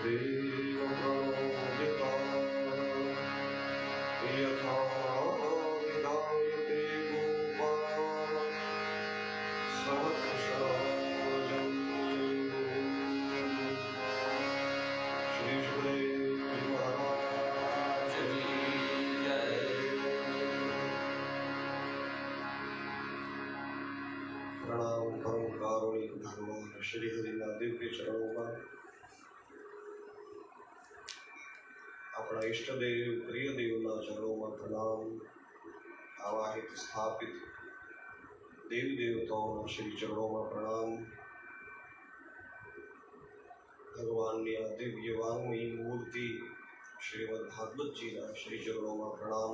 देव प्रणोदिता यथा विधायते गोपा सहस्रजं श्री सुखदेव महाराज की जय। प्रणाम परम कारुणिक भगवान श्री हरिना दिव्य चरणों में अपना इष्टदेव प्रिय देवना चरणों में प्रणाम। आवाहित स्थापित देवी देवताओं श्री चरणों में प्रणाम। भगवान ने दिव्य वांगमयी मूर्ति श्रीमद् भागवत जी ना श्री चरणों में प्रणाम।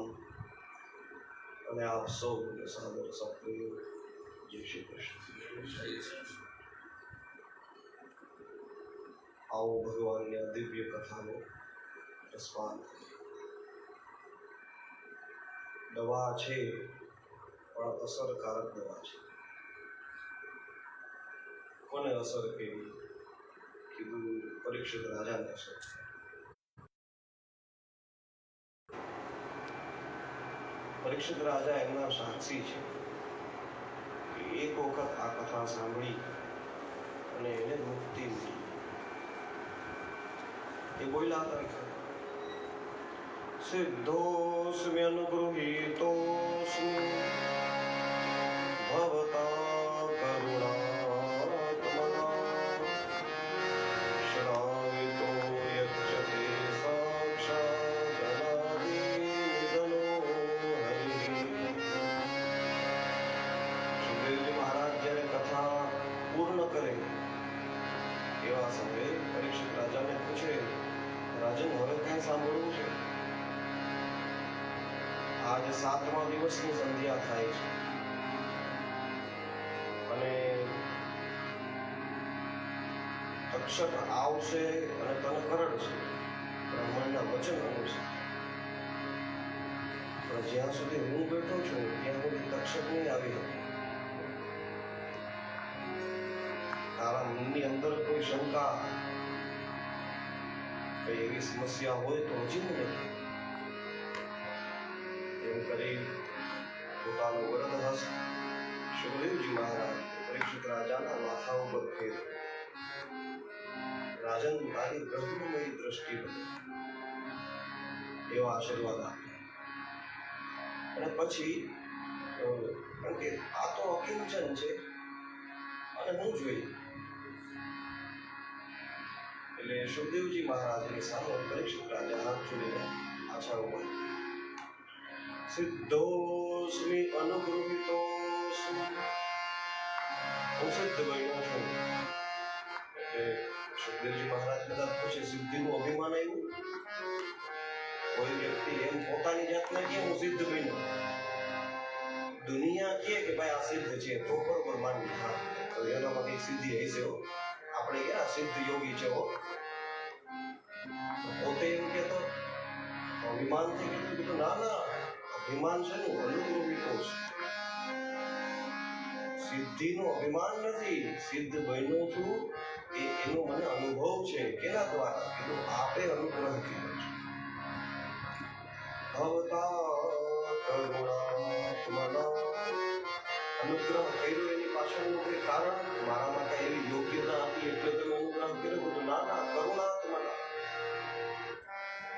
અને આપ સૌને સાદર સપ્રેમ જય શ્રી કૃષ્ણ। आओ भगवान ने दिव्य कथा में रसपान। दवा છે પણ અસરકારક દવા છે। કોને અસર કેવી કીધું? પરીક્ષિત રાજાને અસર। પરીક્ષિત રાજા એમના સાક્ષી છે કે એક વખત આ કથા સાંભળી અને એને મુક્તિ મળી। એ બોલ્યા હતા કે સિદ્ધોસ્મ્ય અનુગૃહીતોસ્મિ ભવતા કરુણાત્મના શ્રાવિતો યચ્છતે સાક્ષાત અનાદિનિધનો હરિ। સુખદેવજી મહારાજ જ્યારે કથા પૂર્ણ કરે એવા સમયે પરીક્ષિત રાજાને પૂછે, રાજન હવે કઈ સાંભળવું છે? આજે 7મા દિવસની સંધ્યા થાય છે અને તક્ષક આવશે અને તને કરડશે બ્રાહ્મણના વચન અનુસાર। પણ જ્યાં સુધી હું બેઠો છું ત્યાં સુધી તક્ષક નહીં આવી શકે। તારા મનની અંદર કોઈ શંકા કઈ એવી સમસ્યા હોય તો હજી મને એમ કરી પોતાનો વરદ હસ્ત સુખદેવજી મહારાજ પરીક્ષિત રાજાના માથા ઉપર ફેર્યો। રાજન તારી બ્રહ્મમય દ્રષ્ટિ બને એવા આશીર્વાદ આપ્યા। અને પછી કારણ કે આ તો અકિંચન છે અને હું જોઈએ એટલે સુખદેવજી મહારાજની સામે પરીક્ષિત રાજા હાથ જોડીને પાછા ઉભા। સિદ્ધોસ્મિ અનુગૃહીતોસ્મિ, હું સિદ્ધ બન્યો છું। એટલે સુખદેવજી મહારાજ કદાચ પૂછે સિદ્ધિનું અભિમાન આવ્યું? કોઈ વ્યક્તિ એમ પોતાની જાતને કે હું સિદ્ધ બન્યો, દુનિયા કહે કે ભાઈ આ સિદ્ધ છે તો બરોબર માનવી, હા તો એનામાં કઈ સિદ્ધિ હશે, આપણે ક્યાં સિદ્ધ યોગી છે હો। પોતે એમ કહેતો અભિમાનથી કીધું ના ના અભિમાન છે ને અનુગૃહીતો છે, સિદ્ધિનું અભિમાન નથી, સિદ્ધ બન્યો છું એનો મને અનુભવ છે। કેના દ્વારા? કીધું આપે અનુગ્રહ કર્યો છે। ભવતા કરુણાત્મના, અનુગ્રહ કર્યો એની પાછળનું કોઈ કારણ? મારામાં કઈ એવી યોગ્યતા હતી એટલે તમે અનુગ્રહ કર્યો? બધું ના ના કરુણાત્મના,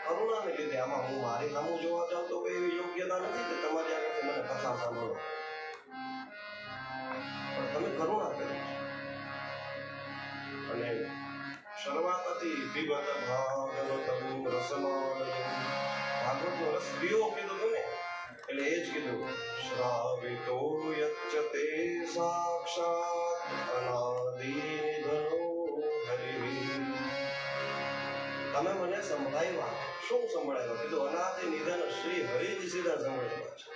કરુણાને લીધે। આમાં હું મારી સામું જોવા જાઉં તો કોઈ એવી યોગ્યતા નથી કે તમારી આગળથી મને કથા સાંભળો, પણ તમે કરુણા કરી છે। અને શરૂઆત હતી પીબત ભાગવતમ રસમાલયમ, ભાગવતનો રસ પીવો કીધું તમે એટલે એ જ કીધું શ્રાવિતો યચ્છતે સાક્ષાત અનાદિનિધનો હરિ। તમે મને સંભળાવ્યા, શું સંભળાવ્યા? કીધું અનાદિ નિધન શ્રી હરિ જ સીધા સંભળાવ્યા છે।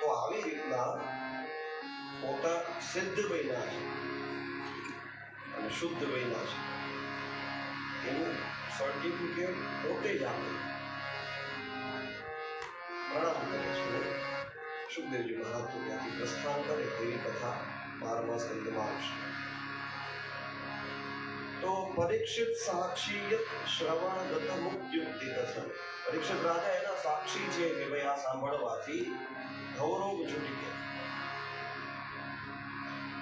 તો આવી રીતના પોતા સિદ્ધ બન્યા છે અને શુદ્ધ બન્યા છે એનું સર્ટિફિકેટ પોતે જ આપે, પ્રણામ કરે છે। સુખદેવજી મહારાજ તો ત્યાંથી પ્રસ્થાન કરે એવી કથા 12મા સ્કંદમાં આવશે। પરીક્ષિત સાક્ષી શ્રવણગત મુક્યુક્તિ કથન. પરીક્ષિત રાજા એના સાક્ષી છે કે ભાઈ આ સાંભળવાથી ગૌરવ છૂટી ગયા.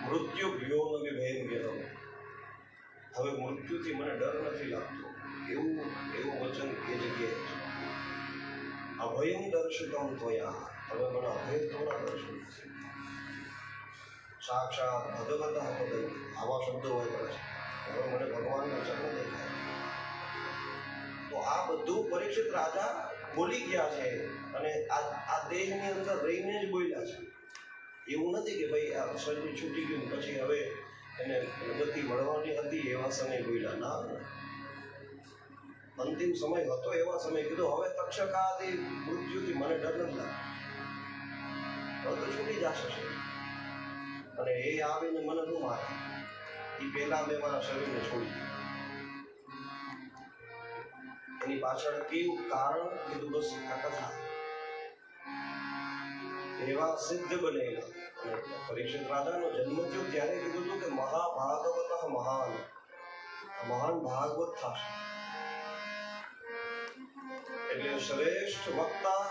મૃત્યુ ભ્યો ન વિભેદ ગયો. હવે મૃત્યુથી મને ડર નથી લાગતો એવું વચન એ જગ્યાએ છે. અભયમ દર્શિતમ ત્વયા. હવે મને અભય થોડા દર્શન છે. સાક્ષાત ભગવત પદ આવા શબ્દો હોય પડે છે. હવે મને ભગવાનના ચરણ દેખાય. તો આ બધું પરીક્ષિત રાજા બોલી ગયા છે અને આ દેહની અંદર રહીને જ બોલ્યા છે. એવું નથી કે ભાઈ આ શરીર છૂટી ગયું પછી હવે એને ગતિ મળવાની હતી એવા સમય બોલ્યા. ના, અંતિમ સમય હતો એવા સમય કીધું હવે તક્ષકાદી મૃત્યુથી મને ડર નથી લાગતો. હવે તો છૂટી જશે અને એ આવીને મને શું મારે એ પહેલા મેં મારા શરીરને છોડી દીધું. એની પાછળ કેવું કારણ કીધું બસ આ કથા એવા સિદ્ધ બનેલા. પરીક્ષિત રાજાનો જન્મ થયો ત્યારે કીધું હતું કે મહાભાગવત મહાન ભાગવત થશે. એટલે શ્રેષ્ઠ વક્તા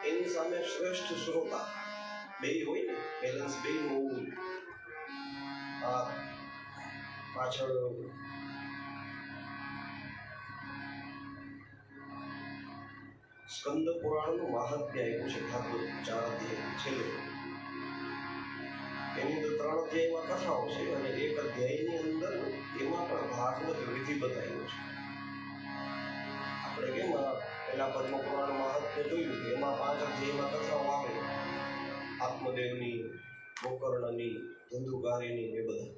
એની સામે શ્રેષ્ઠ શ્રોતા બે હોય ને, બેલેન્સ બે નું હોવું. આ પાછળ સ્કંદ પુરાણનું મહાત્મ્ય આવ્યું છે. ભાગવત 4 અધ્યાય છેલ્લે એની અંદર 3 અધ્યાયમાં કથાઓ છે અને 1 અધ્યાયની અંદર એમાં પણ ભાગવત વિધિ બતાવ્યું છે. આપણે કેમ પેલા પદ્મ પુરાણ મહાત્મ્ય જોયું કે એમાં 5 અધ્યાયમાં કથાઓ આવે, આત્મદેવની, ગોકર્ણની, ધંધુકારીની, એ બધા.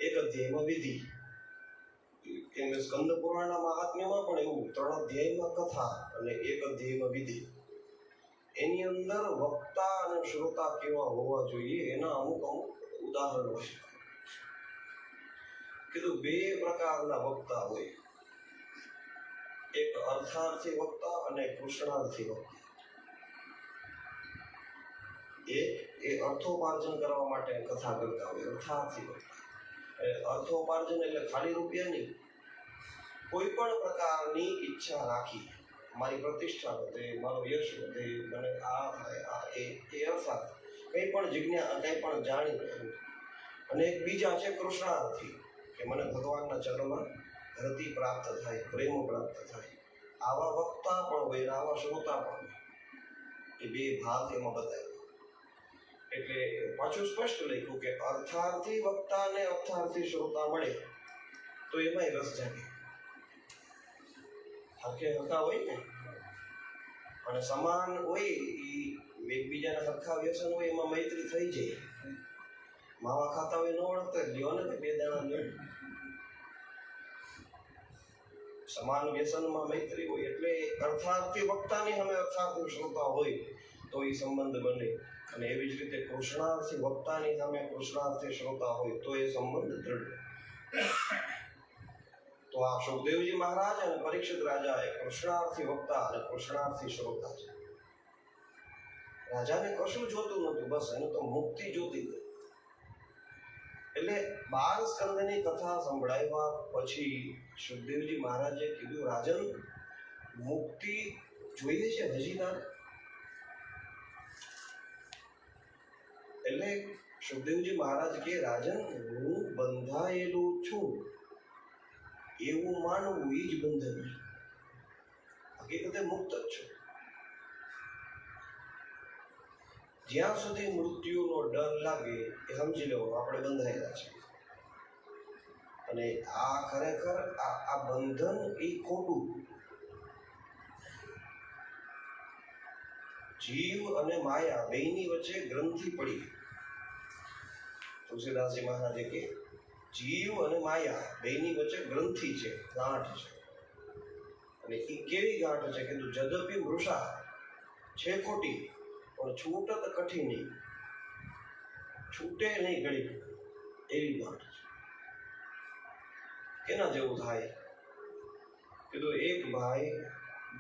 1 અધ્યાયમાં વિધિ. કેમ કે સ્કંદ પુરાણના મહાત્મ્યમાં પણ એવું 3 અધ્યાયમાં કથા અને 1 અધ્યાયમાં વિધિ. એની અંદર વક્તા અને શ્રોતા કેવા હોવા જોઈએ એના અમુક ઉદાહરણો છે. કીધું 2 પ્રકારના વક્તા હોય, એક અર્થાર્થી વક્તા અને કૃષ્ણાર્થી વક્તા. એ અર્થોપાર્જન કરવા માટે કથા કરતા હોય, અર્થાર્થી વક્તા. અર્થોપાર્જન એટલે ખાલી રૂપિયા નહીં, કોઈ પણ પ્રકારની ઈચ્છા રાખી મારી પ્રતિષ્ઠા વધે, મારો યશ વધે, મને આ થાય, આ એ અર્થાર્થ કંઈ પણ જિજ્ઞા, કંઈ પણ જાણી. અને એક બીજા છે કૃષ્ણાર્થી કે મને ભગવાનના ચરણમાં રતિ પ્રાપ્ત થાય, પ્રેમ પ્રાપ્ત થાય. આવા વક્તા પણ હોય, આવા શ્રોતા પણ. એ 2 ભાગ એમાં બતાવ્યા. એટલે પાછું સ્પષ્ટ લખ્યું કે અર્થાર્થી વક્તા અને અર્થાર્થી શ્રોતા મળે તો એમાંય રસ જાગે. હરખે હરખા હોય ને અને સમાન હોય, એકબીજાના હરખા વ્યસન હોય, એમાં મૈત્રી થઈ જાય. માવા ખાતા હોય ન ઓળખતા લ્યો ને 2 દાણા લ્યો. સમાન વ્યસનમાં મૈત્રી હોય એટલે અર્થાર્થી વક્તાની સામે અર્થાર્થી શ્રોતા હોય તો એ સંબંધ બને. અને એવી જ રીતે કૃષ્ણાર્થી વક્તાની સામે કૃષ્ણાર્થી શ્રોતા હોય તો એ સંબંધ દ્રઢ. તો આ સુખદેવજી મહારાજ અને પરીક્ષિત રાજા એ કૃષ્ણાર્થી વક્તા અને કૃષ્ણાર્થી શ્રોતા છે. રાજાને કશું જોતું નતું, બસ એને તો મુક્તિ જોતી હતી. એટલે 12 સ્કંદની કથા સંભળાવ્યા પછી સુખદેવજી મહારાજે કીધું, રાજન મુક્તિ જોઈએ છે હજી તારે? એટલે સુખદેવજી મહારાજ કે રાજન હું બંધાયેલું છું એવું માનવું એ જ બંધન છે. હકીકતે મુક્ત જ છું. જ્યાં સુધી મૃત્યુનો ડર લાગે એ સમજી લો આપણે બંધાયેલા છે. અને આ ખરેખર આ બંધન એ ખોટું. જીવ અને માયા બેની વચ્ચે ગ્રંથિ પડી. તુલસીદાસજી મહારાજે કે જીવ અને માયા બેની વચ્ચે ગ્રંથિ છે, ગાંઠ છે. અને એ કેવી ગાંઠ છે? કીધું જદપી મૃષા છે ખોટી પણ છૂટત કઠિની, છૂટે નહીં ઘડી એવી ગાંઠ છે. કેના જેવું થાય? કીધું એક ભાઈ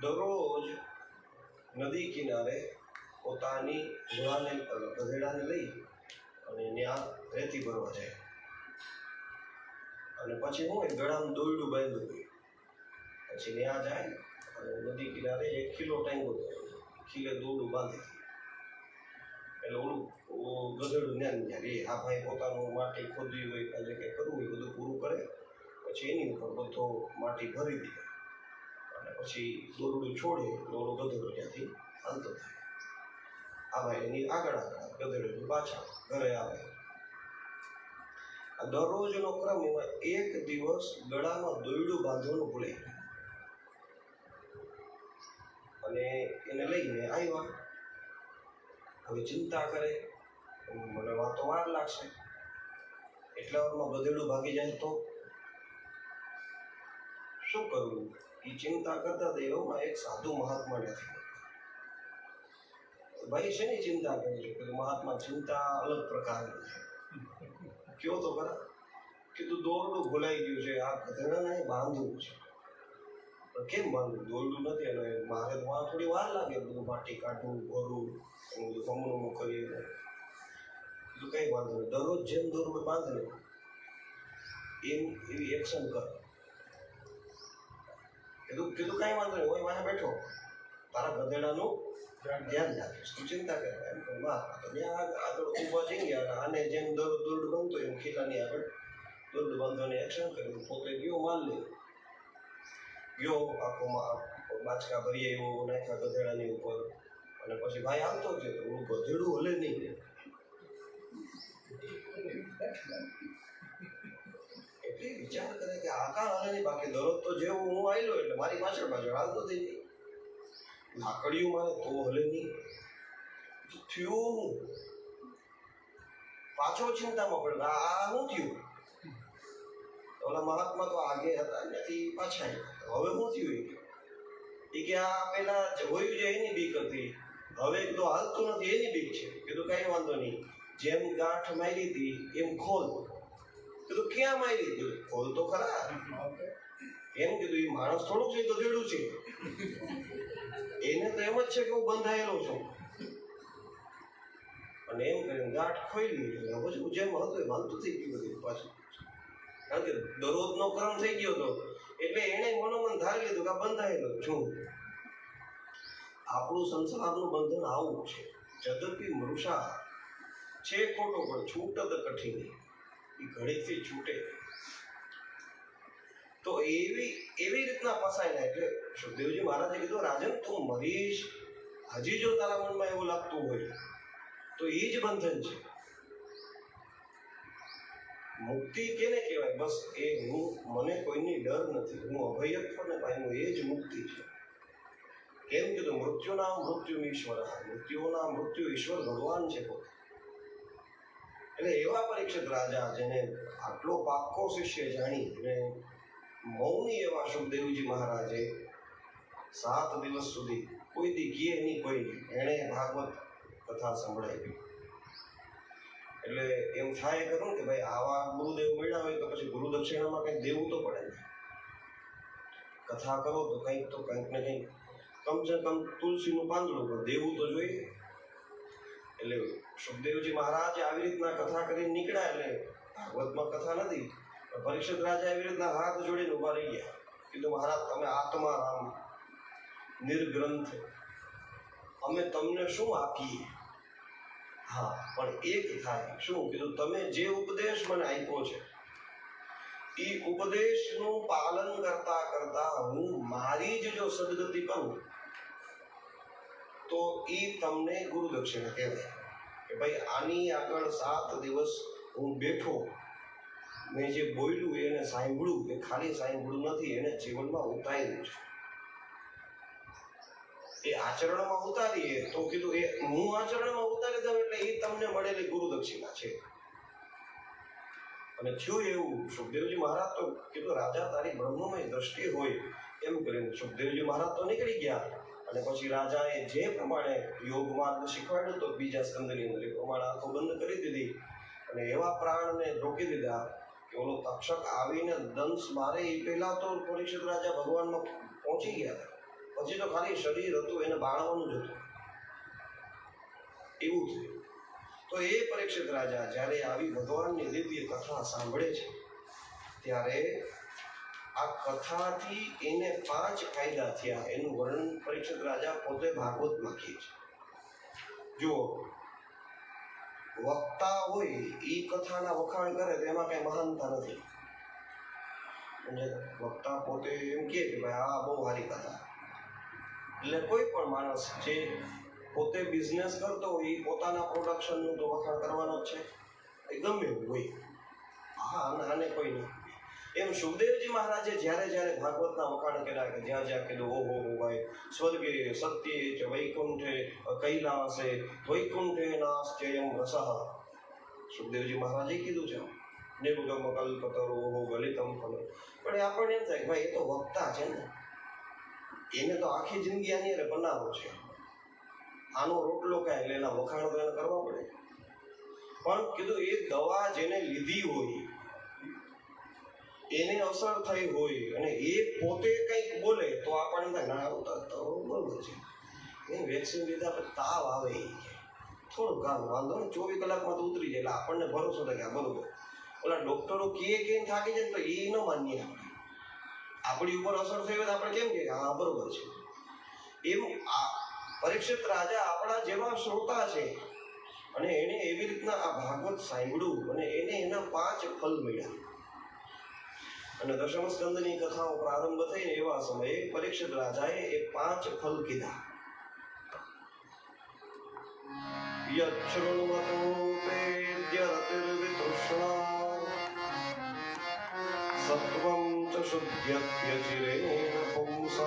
દરરોજ નદી કિનારે પોતાની ગધેડાને લઈ અને ત્યાં રેતી ભરવા જાય અને પછી હું ગળામાં દોરડું બાંધ્યું હોય. પછી ત્યાં જાય અને નદી કિનારે 1 કિલો ટાંગ્યો ખીલે દોરડું બાંધી. એટલે ઓલું ગધેડું ત્યાં રે. આ ભાઈ પોતાનું માટી ખોદવી હોય કાલે કંઈ કરવું હોય બધું પૂરું કરે, પછી એની ઉપર બધો માટી ભરી દે અને પછી દોરડું છોડે એટલે ઓલો ગધેડો ત્યાંથી હાલતો થાય. આ ભાઈ એની આગળ ગધેડું પાછા ઘરે આવે. આ દરરોજનો ક્રમ. એમાં એક દિવસ ગળામાં દોરડું બાંધવાનું ભૂલે અને એને લઈને આવ્યા. હવે ચિંતા કરે, મને વાતો વાર લાગશે, એટલા વારમાં ગધેડું ભાગી જાય તો શું કરવું? એ ચિંતા કરતા હતા. એવામાં એક સાધુ મહાત્મા નથી. ભાઈ શેની ચિંતા કરે છે? કે મહાત્મા ચિંતા અલગ પ્રકારની છે. કયો તો ખરા. કીધું દોરડું ભૂલાઈ ગયું છે, આ ગધેડાને બાંધવું છે. પણ કેમ બાંધવું? દોરડું નથી અને મારે થોડી વાર લાગે બધું માટી કાઢવું, ભરવું, એનું બધું કમણું કરીએ. કીધું કઈ વાંધો નહીં, દરરોજ જેમ દોરડું બાંધે એમ એવી એક્શન કર. કીધું કઈ વાંધો નહીં, હું વાંહે બેઠો તારા ગધેડાનું ધ્યાન રાખીશ, તું ચિંતા કરે. એમ પણ ત્યાં આગળ ઊભા જઈ ગયા. આને જેમ દોરડું બાંધતો એમ ખીલાની આગળ દોરડું બાંધવાની એક્શન કરી. પોતે ગયો માલ લઈ ગયો, આખો બાચકા ભરી આવ્યો, નાખ્યા ગધેડાની ઉપર. અને પછી ભાઈ આવતો છે તો હું ગધેડું હલે નહીં. એટલે વિચાર કરે કે આકા હલે નહીં, બાકી દરરોજ તો જેવું હું આવેલો એટલે મારી પાછળ હાલતો થઈ જાય. લાકડીયું મારે તો હલે નહીં. થયું પાછો ચિંતામાં પડે, આ શું થયું? ઓલા મહાત્મા તો આગે હતા ત્યાંથી પાછા આવ્યા. હવે શું થયું? એ કે આ પેલા જોયું છે એની બીક હતી, હવે તો હાલતું નથી એની બીક છે. કીધું કઈ વાંધો નહીં, જેમ ગાંઠ મારી હતી એમ ખોલ. કીધું ક્યાં મારી? કીધું ખોલ તો ખરા. એમ કીધું એ માણસ થોડુંક છે, ગધેડું છે. એને તો એમ જ છે કે હું બંધાયેલો છું. અને એમ કરીને ગાંઠ ખોલી. પછી જેમ હતું એમ હાલતું થઈ ગયું બધું પાછું. કારણ કે દરરોજનો ક્રમ થઈ ગયો હતો એટલે એને મનોમન ધારી લીધું કે બંધાયેલો છું. આપણું સંસારનું બંધન આવું છે. જદપી મૃષા છે ખોટો પણ છૂટદ કઠિન, એ ઘડીથી છૂટે. તો એવી રીતના ફસાયેલા. એટલે સુખદેવજી મહારાજે કીધું, રાજન તું મરીશ, હજી જો તારા મનમાં એવું લાગતું હોય તો એ જ બંધન છે. મુક્તિ કેને કહેવાય? બસ એ મને કોઈની ડર નથી, હું અભયત્વને પામ્યું, એ જ મુક્તિ છે. કેમ કીધું? મૃત્યુના મૃત્યુ ઈશ્વર, મૃત્યુના મૃત્યુ ઈશ્વર ભગવાન છે પોતે. એટલે એવા પરીક્ષિત રાજા જેને આટલો પાક્કો શિષ્ય જાણી અને મૌની એવા સુખદેવજી મહારાજે 7 દિવસ સુધી કોઈ દી કીએ નહીં કોઈ, એણે ભાગવત કથા સંભળાવી. એટલે એમ થાય ખરું કે ભાઈ આવા ગુરુદેવ મળ્યા હોય તો પછી ગુરુ દક્ષિણામાં કંઈક દેવું તો પડે ને. કથા કરો તો કંઈક ને કંઈક કમસે કમ તુલસીનું પાંદડું પણ દેવું તો જોઈએ. એટલે સુખદેવજી મહારાજ આવી રીતના કથા કરીને નીકળ્યા. એટલે ભાગવતમાં કથા નથી, પરીક્ષિત રાજા એવી રીતના હાથ જોડીને ઉભા રહી ગયા. કીધું મહારાજ તમે આત્મારામ નિર્ગ્રંથ, અમે તમને શું આપીએ? હા પણ એક થાય. શું? કીધું તમે જે ઉપદેશ મને આપ્યો છે એ ઉપદેશનું પાલન કરતા કરતા હું મારી જ જો સદગતિ કરું તો એ તમને ગુરુ દક્ષિણા કહેવાય. કે ભાઈ આની આગળ 7 દિવસ હું બેઠો, મેં જે બોલ્યું એને સાંભળ્યું, એ ખાલી સાંભળ્યું નથી, એને જીવનમાં ઉતાર્યું છે. એ આચરણમાં ઉતારીએ તો કીધું એ હું આચરણમાં ઉતારી દઉં એટલે એ તમને મળેલી ગુરુ દક્ષિણા છે. અને થયું એવું. સુખદેવજી મહારાજ તો કીધું રાજા તારી બ્રહ્મમય દ્રષ્ટિ હોય એમ કરીને સુખદેવજી મહારાજ તો નીકળી ગયા. અને પછી રાજાએ જે પ્રમાણે યોગ માર્ગ શીખવાડ્યો તો બીજા સ્કંદની અંદર એ પ્રમાણે આંખો બંધ કરી દીધી અને એવા પ્રાણને રોકી દીધા કે ઓલો તક્ષક આવીને દંશ મારે એ પહેલા તો પરીક્ષિત રાજા ભગવાનમાં પહોંચી ગયા. પછી તો ખાલી શરીર હતું એને બાળવાનું જ હતું, એવું થયું. તો એ પરીક્ષિત રાજા જ્યારે આવી ભગવાનની દિવ્ય કથા સાંભળે છે ત્યારે આ કથાથી એને 5 ફાયદા થયા. એનું વર્ણન પરીક્ષિત રાજા પોતે ભાગવતમાં કહે છે. જુઓ, વક્તા હોય એ કથાના વખાણ કરે તો એમાં કઈ મહાનતા નથી. વક્તા પોતે એમ કહે કે ભાઈ આ બહુ સારી કથા. એટલે કોઈ પણ માણસ જે પોતે બિઝનેસ કરતો હોય એ પોતાના પ્રોડક્શનનું તો વખાણ કરવાનો જ છે. એ ગમે એવું હોય. હા, આને કોઈ નહીં. એમ સુખદેવજી મહારાજે જ્યારે જ્યારે ભાગવતના વખાણ કર્યા કે જ્યાં જ્યાં કીધું ઓહો ભાઈ સ્વર્ગે સત્યે ચ વૈકુંઠે કૈલાસે વૈકુંઠે નાસ્ત્યયમ રસઃ. સુખદેવજી મહારાજે કીધું છે નિર્ગમ કલ્પતરો ગલિતમ ફલ. પણ એ આપણને એમ થાય ભાઈ એ તો વક્તા છે ને, એને તો આખી જિંદગી આની અરે બનાવો છે, આનો રોટલો કાંઈ એટલે એના વખાણ તો એને કરવા પડે. પણ કીધું એ દવા જેને લીધી હોય એને અસર થઈ હોય અને એ પોતે કંઈક બોલે તો આપણને ના બરોબર છે. એ વેક્સિન લીધા પછી તાવ આવે થોડું કામ વાંધો ને 24 કલાકમાં તો ઉતરી જાય એટલે આપણને ભરોસો થાય કે આ બરોબર. ઓલા ડોક્ટરો કે થાકી જાય તો એ ન માનીએ આપણે. આપણી ઉપર અસર થઈ હોય તો આપણે કેમ કે હા બરોબર છે. એમ આ પરીક્ષિત રાજા આપણા જેવા શ્રોતા છે અને એને એવી રીતના આ ભાગવત સાંભળ્યું અને એને એના 5 ફલ મળ્યા. અને દશમ સ્કંદની કથાઓ પ્રારંભ થઈને એવા સમયે પરીક્ષિત રાજાએ એ 5 ફલ કીધા. યચ્છૃણવતો પેદ્યરતિર્વિતૃષ્ણા સત્વં ચ શુદ્ધ્યપ્યચિરેણ પુંસઃ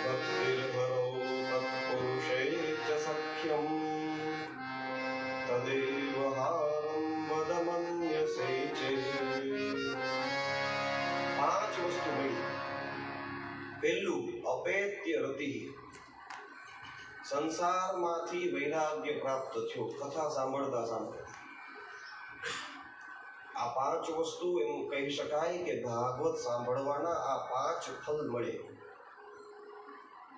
ભક્તિર્ભરો તત્પુરુષે ચ સખ્યં તદેવ હારં વદમન્યસે ચેત. 5 વસ્તુ મળી. પહેલું અપેત્ય રતિ, સંસારમાંથી વૈરાગ્ય પ્રાપ્ત થયો કથા સાંભળતા સાંભળતા. આ 5 વસ્તુ એમ કહી શકાય કે ભાગવત સાંભળવાના આ 5 ફલ મળે.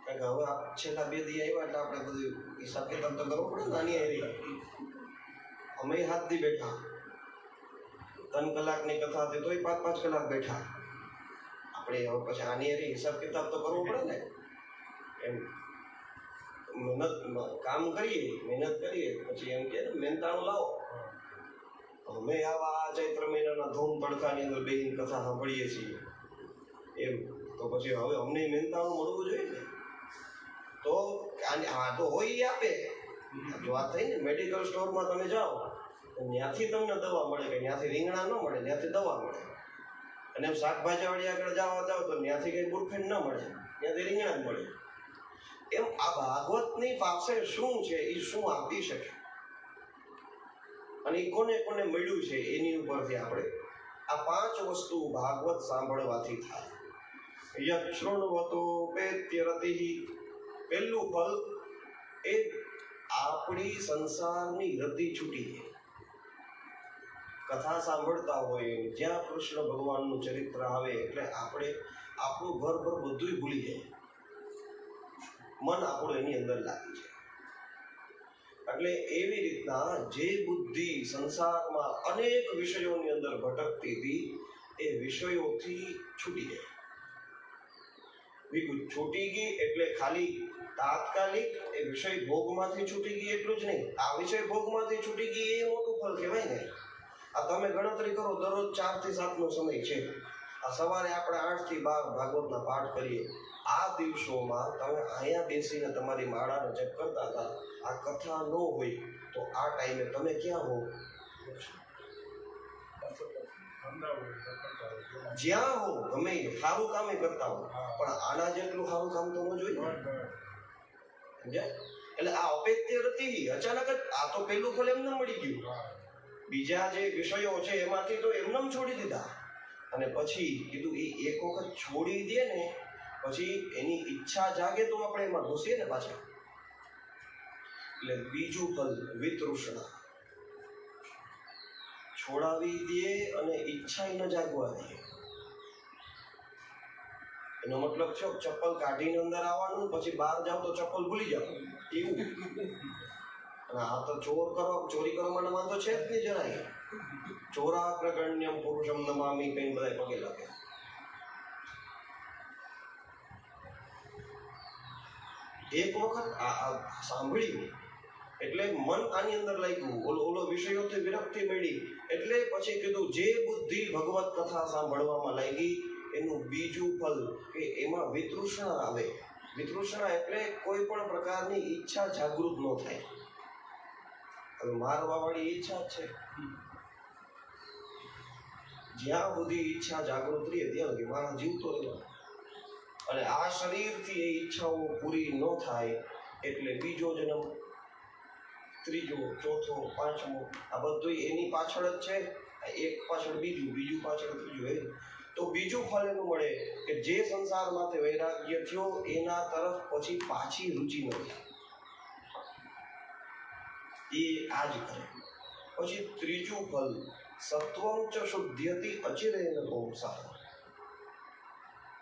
કારણ કે હવે છેલ્લા 2 દી આવ્યા એટલે આપણે બધું હિસાબ કિતાબ તો કરવો પડે. નાની આવી અમે 7 દી બેઠા, 3 કલાકની કથા હતી તોય 5-5 કલાક બેઠા. આપણે હવે પછી આની એરી હિસાબ કિતાબ તો કરવો પડે ને. એમ મહેનત કામ કરીએ, મહેનત કરીએ પછી એમ કે મહેનતાણું લાવો. અમે આવા ચૈત્ર મહિનાના ધૂમ તડકાની અંદર બેહીને કથા સાંભળીએ છીએ એમ તો પછી હવે અમને મહેનતાણું મળવું જોઈએ ને. તો આ તો હોય આપે. જો આ થઈ ને મેડિકલ સ્ટોરમાં તમે જાઓ ત્યાંથી તમને દવા મળે કે ત્યાંથી રીંગણા ન મળે, ત્યાંથી દવા મળે. અને એમ શાકભાજીવાળી આગળ જાઓ તો ત્યાંથી કંઈ ગુરફેન ન મળે, ત્યાંથી રીંગણા જ મળે. એમ આ ભાગવતની પાસે શું છે એ શું આપી શકે અને એ કોને કોને મળ્યું છે એની ઉપરથી આપણે આ 5 વસ્તુ ભાગવત સાંભળવાથી થાય. યચ્છૃણવતો પેત્ય રતિઃ. પહેલું ફલ એ આપણી સંસારની રતિ છૂટી જાય. કથા સાંભળતા હોય જ્યાં કૃષ્ણ ભગવાનનું ચરિત્ર આવે એટલે આપણે આપણું ઘર પર બધું ભૂલી જાય, મન આપણું એની અંદર લાગી જાય. એટલે એવી રીતના જે બુદ્ધિ સંસારમાં અનેક વિષયોની અંદર ભટકતી હતી એ વિષયોથી છૂટી જાય. છૂટી ગઈ એટલે ખાલી તાત્કાલિક એ વિષય ભોગમાંથી છૂટી ગઈ એટલું જ નહીં, આ વિષય ભોગમાંથી છૂટી ગઈ એ મોટું ફળ કહેવાય ને. આ તમે ગણતરી કરો, દરરોજ 4 થી 7 નો સમય છે. આ સવારે આપણે 8 થી 12 ભાગવતના પાઠ કરીએ. આ દિવસોમાં તમે અહીંયા બેસીને તમારી માળાનો જપ કરતા હતા, આ કથા ન હોય તો આ ટાઈમે તમે ક્યાં હો? જ્યાં હો ગમે સારું કામે કરતા હો, પણ આના જેટલું સારું કામ તો ન જોઈએ. એટલે આ અપેત્ય રતિ અચાનક જ આ તો પેલું ફળ એમને મળી ગયું. બીજા જે વિષયો છે એમાંથી તો એમને છોડી દીધા અને પછી કીધું એ એક વખત છોડી દે ને પછી એની ઈચ્છા જાગે તો આપણે એમાં ઘૂસીએ ને પાછા. એટલે બીજું ફલ વિતૃષ્ણા, છોડાવી દે અને ઈચ્છા ન જાગવા દે. એનો મતલબ છે ચપ્પલ કાઢીને અંદર આવવાનું, પછી બહાર જાવ તો ચપ્પલ ભૂલી જાવ એવું. અને આ તો ચોરી કરવાનો વાંધો છે જ નહીં જરાય. ચોરાગ્રગણ્યમ પુરુષમ નમામિ કઈ બધા પગે લાગે. એક વખત આ સાંભળ્યું એટલે મન આની અંદર લાગ્યું, ઓલો વિષયોથી વિરક્તિ મળી એટલે પછી કીધું જે બુદ્ધિ ભગવત કથા સાંભળવામાં લાગી એનું બીજું ફલ કે એમાં વિતૃષ્ણા આવે. વિતૃષ્ણા એટલે કોઈ પણ પ્રકારની ઈચ્છા જાગૃત ન થાય. હવે મારવા વાળી ઈચ્છા જ છે, જ્યાં સુધી ઈચ્છા જાગૃત રહે ત્યાં સુધી મારા જીવતો રહેવાનો. અને આ શરીરથી એ ઈચ્છાઓ પૂરી ન થાય એટલે બીજો જન્મ, ત્રીજો, ચોથો, પાંચમો, આ બધું એની પાછળ જ છે. એક પાછળ બીજું, બીજું પાછળ ત્રીજું. એ તો બીજું ફળ એનું મળે કે જે સંસારમાંથી વૈરાગ્ય થયો એના તરફ પછી પાછી રુચિ ન થાય. એ આ જ કરે. પછી ત્રીજું ફલ સત્વં ચ શુદ્ધ્યતિ અચિરેણ પુંસઃ.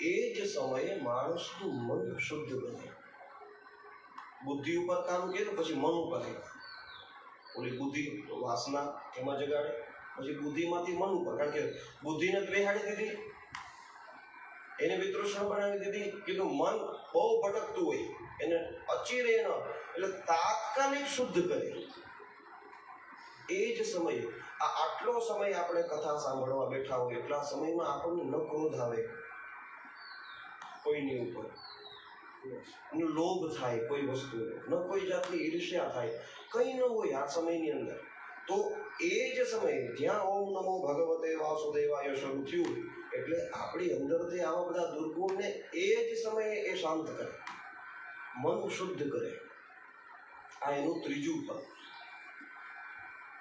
એ જ સમયે માણસનું મન શુદ્ધ બને. બુદ્ધિ ઉપર કામ કર્યું પછી મન ઉપર આવ્યું. ઓલી બુદ્ધિ વાસના એમાં જગાડે, પછી બુદ્ધિમાંથી મન ઉપર, કારણ કે બુદ્ધિને બેહાડી દીધી, એને વિતૃષ્ણ બનાવી દીધી. કીધું મન બહુ ભટકતું હોય એને અચિરેણ એટલે તાત્કાલિક શુદ્ધ કરે. એ જ સમયે આટલો સમય આપણે કથા સાંભળવા બેઠા હોય એટલા સમયમાં આપણને ન ક્રોધ આવે કોઈની ઉપર, ન લોભ થાય કોઈ વસ્તુને, ન કોઈ જાતની ઈર્ષ્યા થાય, કંઈ ન હોય આ સમયની અંદર. તો એ જ સમયે જ્યાં ઓમ નમો ભગવતે વાસુદેવાય શરૂ થયું એટલે આપણી અંદરથી આવા બધા દુર્ગુણને એ જ સમયે એ શાંત કરે, મન શુદ્ધ કરે. આ એનું ત્રીજું ફળ.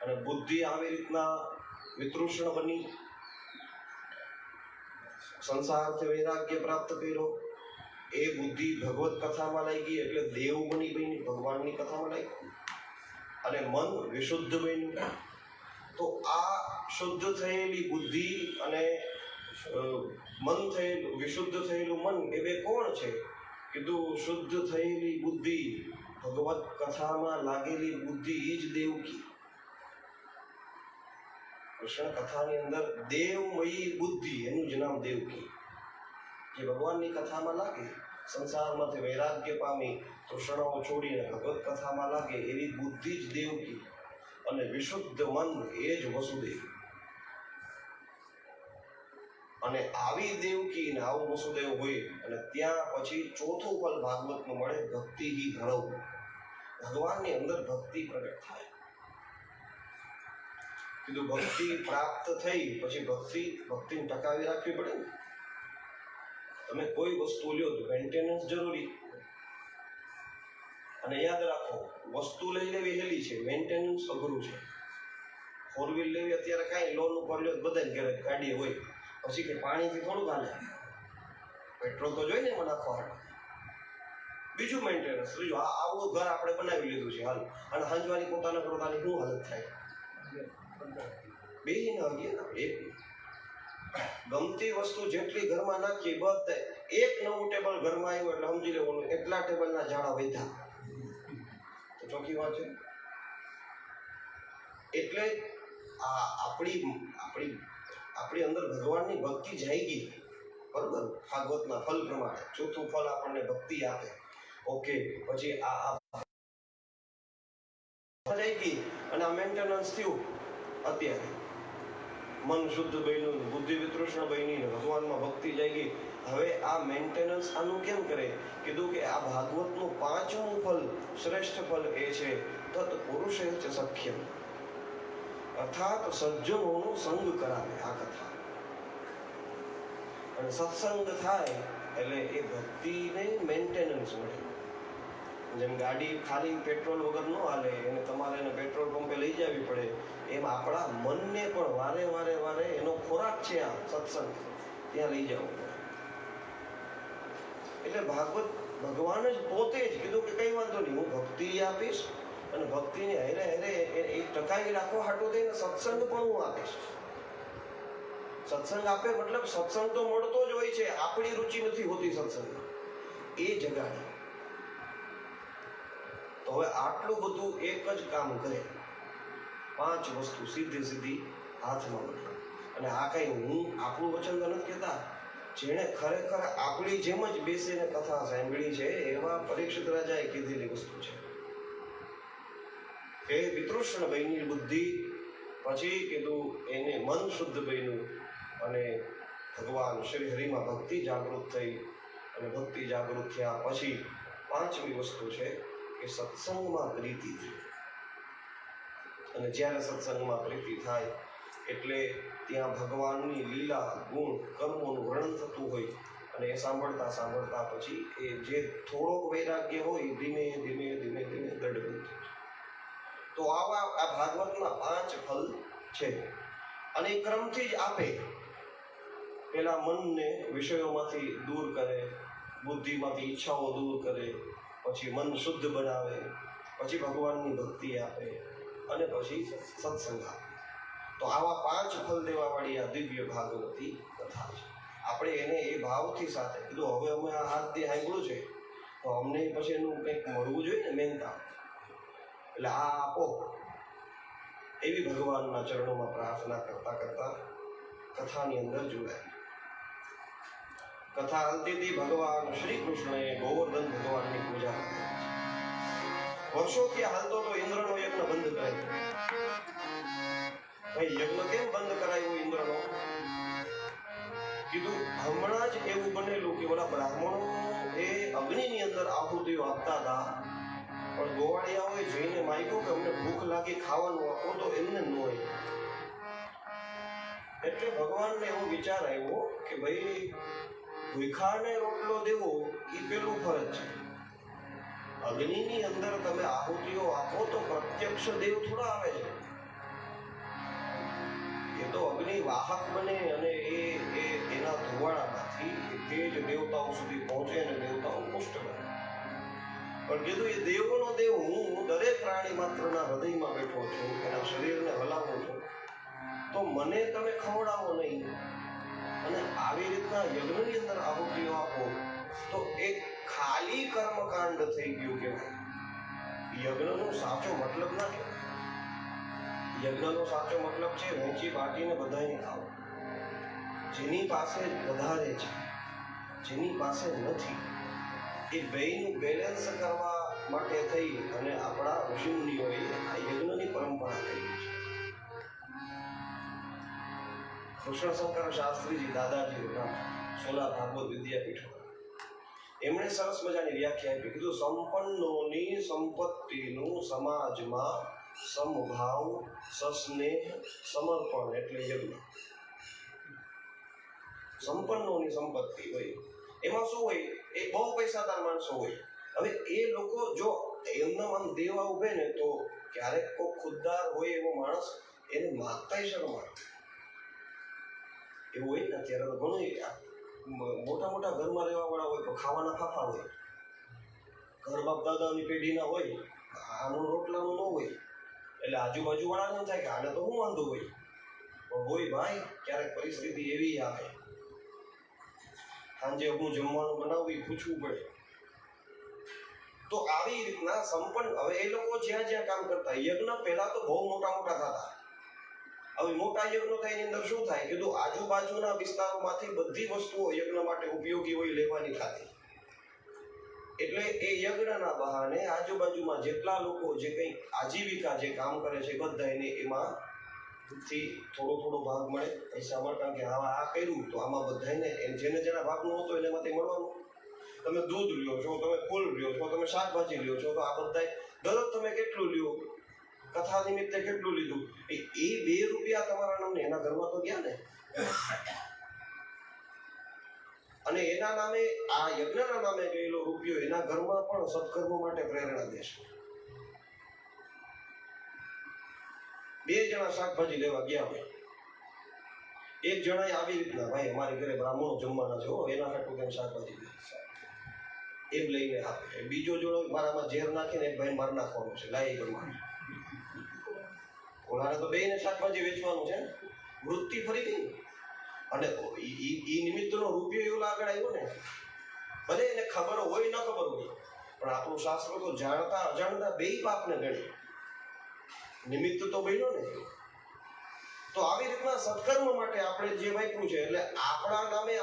અને બુદ્ધિ આવી રીતના વિતૃષ્ણ બની, સંસારથી વૈરાગ્ય પ્રાપ્ત કર્યો, એ બુદ્ધિ ભગવત કથામાં લાગી એટલે દેવ બની બની ભગવાનની કથામાં લાગી, અને મન વિશુદ્ધ બન્યું. તો આ શુદ્ધ થયેલી બુદ્ધિ અને મન થયેલું, વિશુદ્ધ થયેલું મન, એ બે કોણ છે? કીધું શુદ્ધ થયેલી બુદ્ધિ, ભગવત કથામાં લાગેલી બુદ્ધિ એ જ દેવકી. કૃષ્ણ કથાની અંદર દેવમયી બુદ્ધિ, એનું જ નામ દેવકી. જે ભગવાનની કથામાં લાગે, સંસારમાંથી વૈરાગ્ય પામી તૃષ્ણાઓ છોડીને ભગવત કથામાં લાગે એવી બુદ્ધિ જ દેવકી, અને વિશુદ્ધ મન એ જ વસુદેવ. અને આવી દેવકી ને આવું વસુદેવ હોય અને ત્યાં પછી ચોથું ફલ ભાગવતનું મળે, ભક્તિ હિ હરવ. ભગવાનની અંદર ભક્તિ પ્રગટ થાય. કીધું ભક્તિ પ્રાપ્ત થઈ પછી ભક્તિને ટકાવી રાખવી પડે ને. તમે કોઈ વસ્તુ લ્યો તો મેન્ટેનન્સ જરૂરી. અને યાદ રાખો, વસ્તુ લઈ લેવી હેલી છે, મેન્ટેનન્સ અઘરું છે. 4 વ્હીલ લેવી અત્યારે કાંઈ લોન ઉપર લ્યો બધા ઘરે ગાડી હોય, પછી કે પાણીથી થોડુંક હાલે, પેટ્રોલ તો જોઈ ને એમાં નાખવા. બીજું મેન્ટેનન્સ, ત્રીજું આવું ઘર આપણે બનાવી લીધું છે હાલ, અને હંજવાની પોતાના પોતાની શું હાલત થાય? બે ના હગીએ ને એક ગમતી વસ્તુ જેટલી ઘરમાં નાખીએ બધે. એક નવું ટેબલ ઘરમાં આવ્યું એટલે સમજી લેવાનું એટલા ટેબલના ઝાડા વધ્યા. તો ચોખ્ખી વાત છે. એટલે આ આપણી અંદર ભગવાનની ભક્તિ જાગી, બરોબર? ભાગવતના ફલ પ્રમાણે ચોથું ફલ આપણને ભક્તિ આપે. ઓકે, પછી આ જાગી અને આ મેન્ટેનન્સ થયું. અત્યારે મન શુદ્ધ બન્યું, બુદ્ધિ વિતૃષ્ણ બની, ભગવાનમાં ભક્તિ જાગી. હવે આ મેન્ટેનન્સ આનું કેમ કરે? કીધું કે આ ભાગવતનું 5મું ફલ, શ્રેષ્ઠ ફલ એ છે તત પુરુષે ચ સખ્યમ, અર્થાત સજ્જનોનો સંગ કરાવે આ કથા. અને સત્સંગ થાય એટલે એ ભક્તિને મેન્ટેનન્સ મળે. જેમ ગાડી ખાલી પેટ્રોલ વગર ન હાલે, એને તમારે એને પેટ્રોલ પંપે લઈ જવી પડે, એમ આપણા મનને પણ વારે એનો ખોરાક છે આ સત્સંગ, ત્યાં લઈ જવું પડે. એટલે ભગવાન જ પોતે જ કીધું કે કઈ વાંધો નહીં, હું ભક્તિ આપીશ અને ભક્તિને હેરે એક ટકાવી રાખવા હાટું થઈને સત્સંગ પણ હું આપીશ. સત્સંગ આપે મતલબ સત્સંગ તો મળતો જ હોય છે, આપણી રુચિ નથી હોતી સત્સંગ, એ જગાડે. તો હવે આટલું બધું એક જ કામ કરે, 5 વસ્તુ સીધી હાથમાં વચન. અને આ કઈ હું આપણું વચન તો નથી કહેતા, જેણે ખરેખર આપણી જેમ જ બેસીને કથા સાંભળી છે એવા પરીક્ષિત રાજાએ કીધેલી વસ્તુ છે કે વિતૃષ્ણ બની બુદ્ધિ, પછી કીધું એને મન શુદ્ધ બન્યું અને ભગવાન શ્રી હરિમાં ભક્તિ જાગૃત થઈ, અને ભક્તિ જાગૃત થયા પછી પાંચમી વસ્તુ છે કે સત્સંગમાં પ્રીતિ થઈ. અને જ્યારે સત્સંગમાં પ્રીતિ થાય એટલે ત્યાં ભગવાનની લીલા ગુણ કર્મોનું વર્ણન થતું હોય, અને એ સાંભળતા સાંભળતા પછી એ જે થોડોક વૈરાગ્ય હોય ધીમે ધીમે ધીમે ધીમે દ્રઢ બનતું. તો આવા આ ભાગવતના 5 ફલ છે, અને એ ક્રમથી જ આપે. પેલા મનને વિષયોમાંથી દૂર કરે, બુદ્ધિમાંથી ઈચ્છાઓ દૂર કરે, પછી મન શુદ્ધ બનાવે, પછી ભગવાનની ભક્તિ આપે, અને પછી સત્સંગ આપે. તો આવા 5 ફલ દેવાવાળી આ દિવ્ય ભાગવતી કથા છે. આપણે એને એ ભાવથી સાથે કીધું, હવે અમે આ હાથથી સાંભળ્યું છે તો અમને પછી એનું કંઈક મળવું જોઈએ ને, મહેનતા. એટલે આ આપો એવી ભગવાનના ચરણોમાં પ્રાર્થના કરતા કરતા કથાની અંદર જોડાય. કથા હાલતી હતી, ભગવાન શ્રી કૃષ્ણએ ગોવર્ધન ભગવાનની પૂજા કરી. વર્ષોથી હાલતો તો ઇન્દ્રનો યજ્ઞ બંધ કરાયો. ભાઈ યજ્ઞ કેમ બંધ કરાયો ઇન્દ્રનો? કીધું હમણાં જ એવું બનેલું કે ઓલા બ્રાહ્મણો એ અગ્નિની અંદર આહુતિઓ આપતા હતા, પણ ગોવાળિયાઓએ જઈને માંગ્યું કે અમને ભૂખ લાગી, ખાવાનું આપો, તો એમને ન હોય. એટલે ભગવાનને એવો વિચાર આવ્યો કે ભાઈ ભૂખાને રોટલો દેવો એ પેલું ફરજ છે. અગ્નિની અંદર તમે આહુતિઓ આપો તો પ્રત્યક્ષ દેવ થોડા આવે છે. એ તો અગ્નિ વાહક બને અને એના ધુવાડામાંથી તેજ દેવતાઓ સુધી પહોંચે અને દેવતાઓ પુષ્ટ બને. પણ કીધું એ દેવોનો દેવ હું દરેક પ્રાણી માત્રના હૃદયમાં બેઠો છું, એના શરીરને હલાવું છું, તો મને તમે ખવડાવો નહીં અને આવી રીતના યજ્ઞની અંદર આહુતિઓ આપો, તો એક ખાલી કર્મકાંડ થઈ ગયું કહેવાય. યજ્ઞનો સાચો મતલબ ના કહેવાય. યજ્ઞનો સાચો મતલબ છે વહેંચી બાટીને બધાને ખાવ. જેની પાસે વધારે છે, જેની પાસે નથી, એ બેયનું બેલેન્સ કરવા માટે થઈ અને આપણા ઋષિમુનિઓએ આ યજ્ઞની પરંપરા કરી છે. કૃષ્ણશંકર શાસ્ત્રીજી દાદાજી સોલા ભાગવત વિદ્યાપીઠ, એમણે સરસ મજાની વ્યાખ્યા આપી. કીધું સંપન્નોની સંપત્તિનું સમાજમાં સમભાવ, સસ્નેહ, સમર્પણ એટલે યજ્ઞ. સંપન્નોની સંપત્તિ હોય એમાં શું હોય? એ બહુ પૈસાદાર માણસો હોય. હવે એ લોકો જો એમના આમ દેવા ઉભે ને, તો ક્યારેક કોઈ ખુદદાર હોય એવો માણસ એને માગતા શરમ આવે. એવું હોય ને, અત્યારે તો ઘણું મોટા મોટા ઘરમાં રહેવા વાળા હોય તો ખાવાના ફાફા હોય. ઘર બાપ દાદાની પેઢીના હોય, આનું રોટલાનું ન હોય, એટલે આજુબાજુ વાળાને થાય કે આને તો હું વાંધો હોય. પણ હોય ભાઈ, ક્યારેક પરિસ્થિતિ એવી આવે, સાંજે હું જમવાનું બનાવવું એ પૂછવું પડે. તો આવી રીતના સંપન્ન, હવે એ લોકો જ્યાં જ્યાં કામ કરતા, યજ્ઞ પહેલા તો બહુ મોટા મોટા થતા. હવે મોટા યજ્ઞ થાય એની અંદર શું થાય? કીધું આજુબાજુના વિસ્તારોમાંથી બધી વસ્તુઓ યજ્ઞ માટે ઉપયોગી હોય લેવાની થતી. એટલે એ યજ્ઞના બહાને આજુબાજુમાં જેટલા લોકો જે કંઈ આજીવિકા જે કામ કરે છે બધા એને એમાંથી થોડો ભાગ મળે, પૈસા મળે. કારણ કે આ કર્યું તો આમાં બધાને જેને જેના ભાગનું હતું એને એમાંથી મળવાનું. તમે દૂધ લ્યો છો, તમે ફૂલ લ્યો છો, તમે શાકભાજી લ્યો છો, તો આ બધા દરરોજ તમે કેટલું લ્યો, કથા નિમિત્તે કેટલું લીધું, એ 2 રૂપિયા તમારા નામને એના ઘરમાં તો ગયા ને. અને એના નામે, આ યજ્ઞના નામે ગયેલો રૂપિયો એના ઘરમાં પણ સત્કર્મ માટે પ્રેરણા દેશે. 2 જણા શાકભાજી લેવા ગયા હોય, એક જણાએ આવી રીતના, ભાઈ અમારી ઘરે બ્રાહ્મણો જમવાના છે, એના હાટું કેમ શાકભાજી એમ લઈને આપે. બીજો જોડો મારામાં ઝેર નાખીને એક ભાઈ માર નાખવાનો છે, લાઈ જમવાનું. ઓલાને તો બેયને શાકભાજી વેચવાનું છે, વૃત્તિ ફરી ગઈ. અને ઈ નિમિત્તનો રૂપિયો એવો આગળ આવ્યો ને, ભલે એને ખબર હોય ન ખબર હોય, પણ આપણું શાસ્ત્ર તો જાણતા અજાણતા બેય પાપને ગણે. નિમિત્ત તો બન્યો ને. તો તો આવી રીતના સત્કર્મ માટે આપણે જે વાપર્યું છે, એટલે આપણા નામે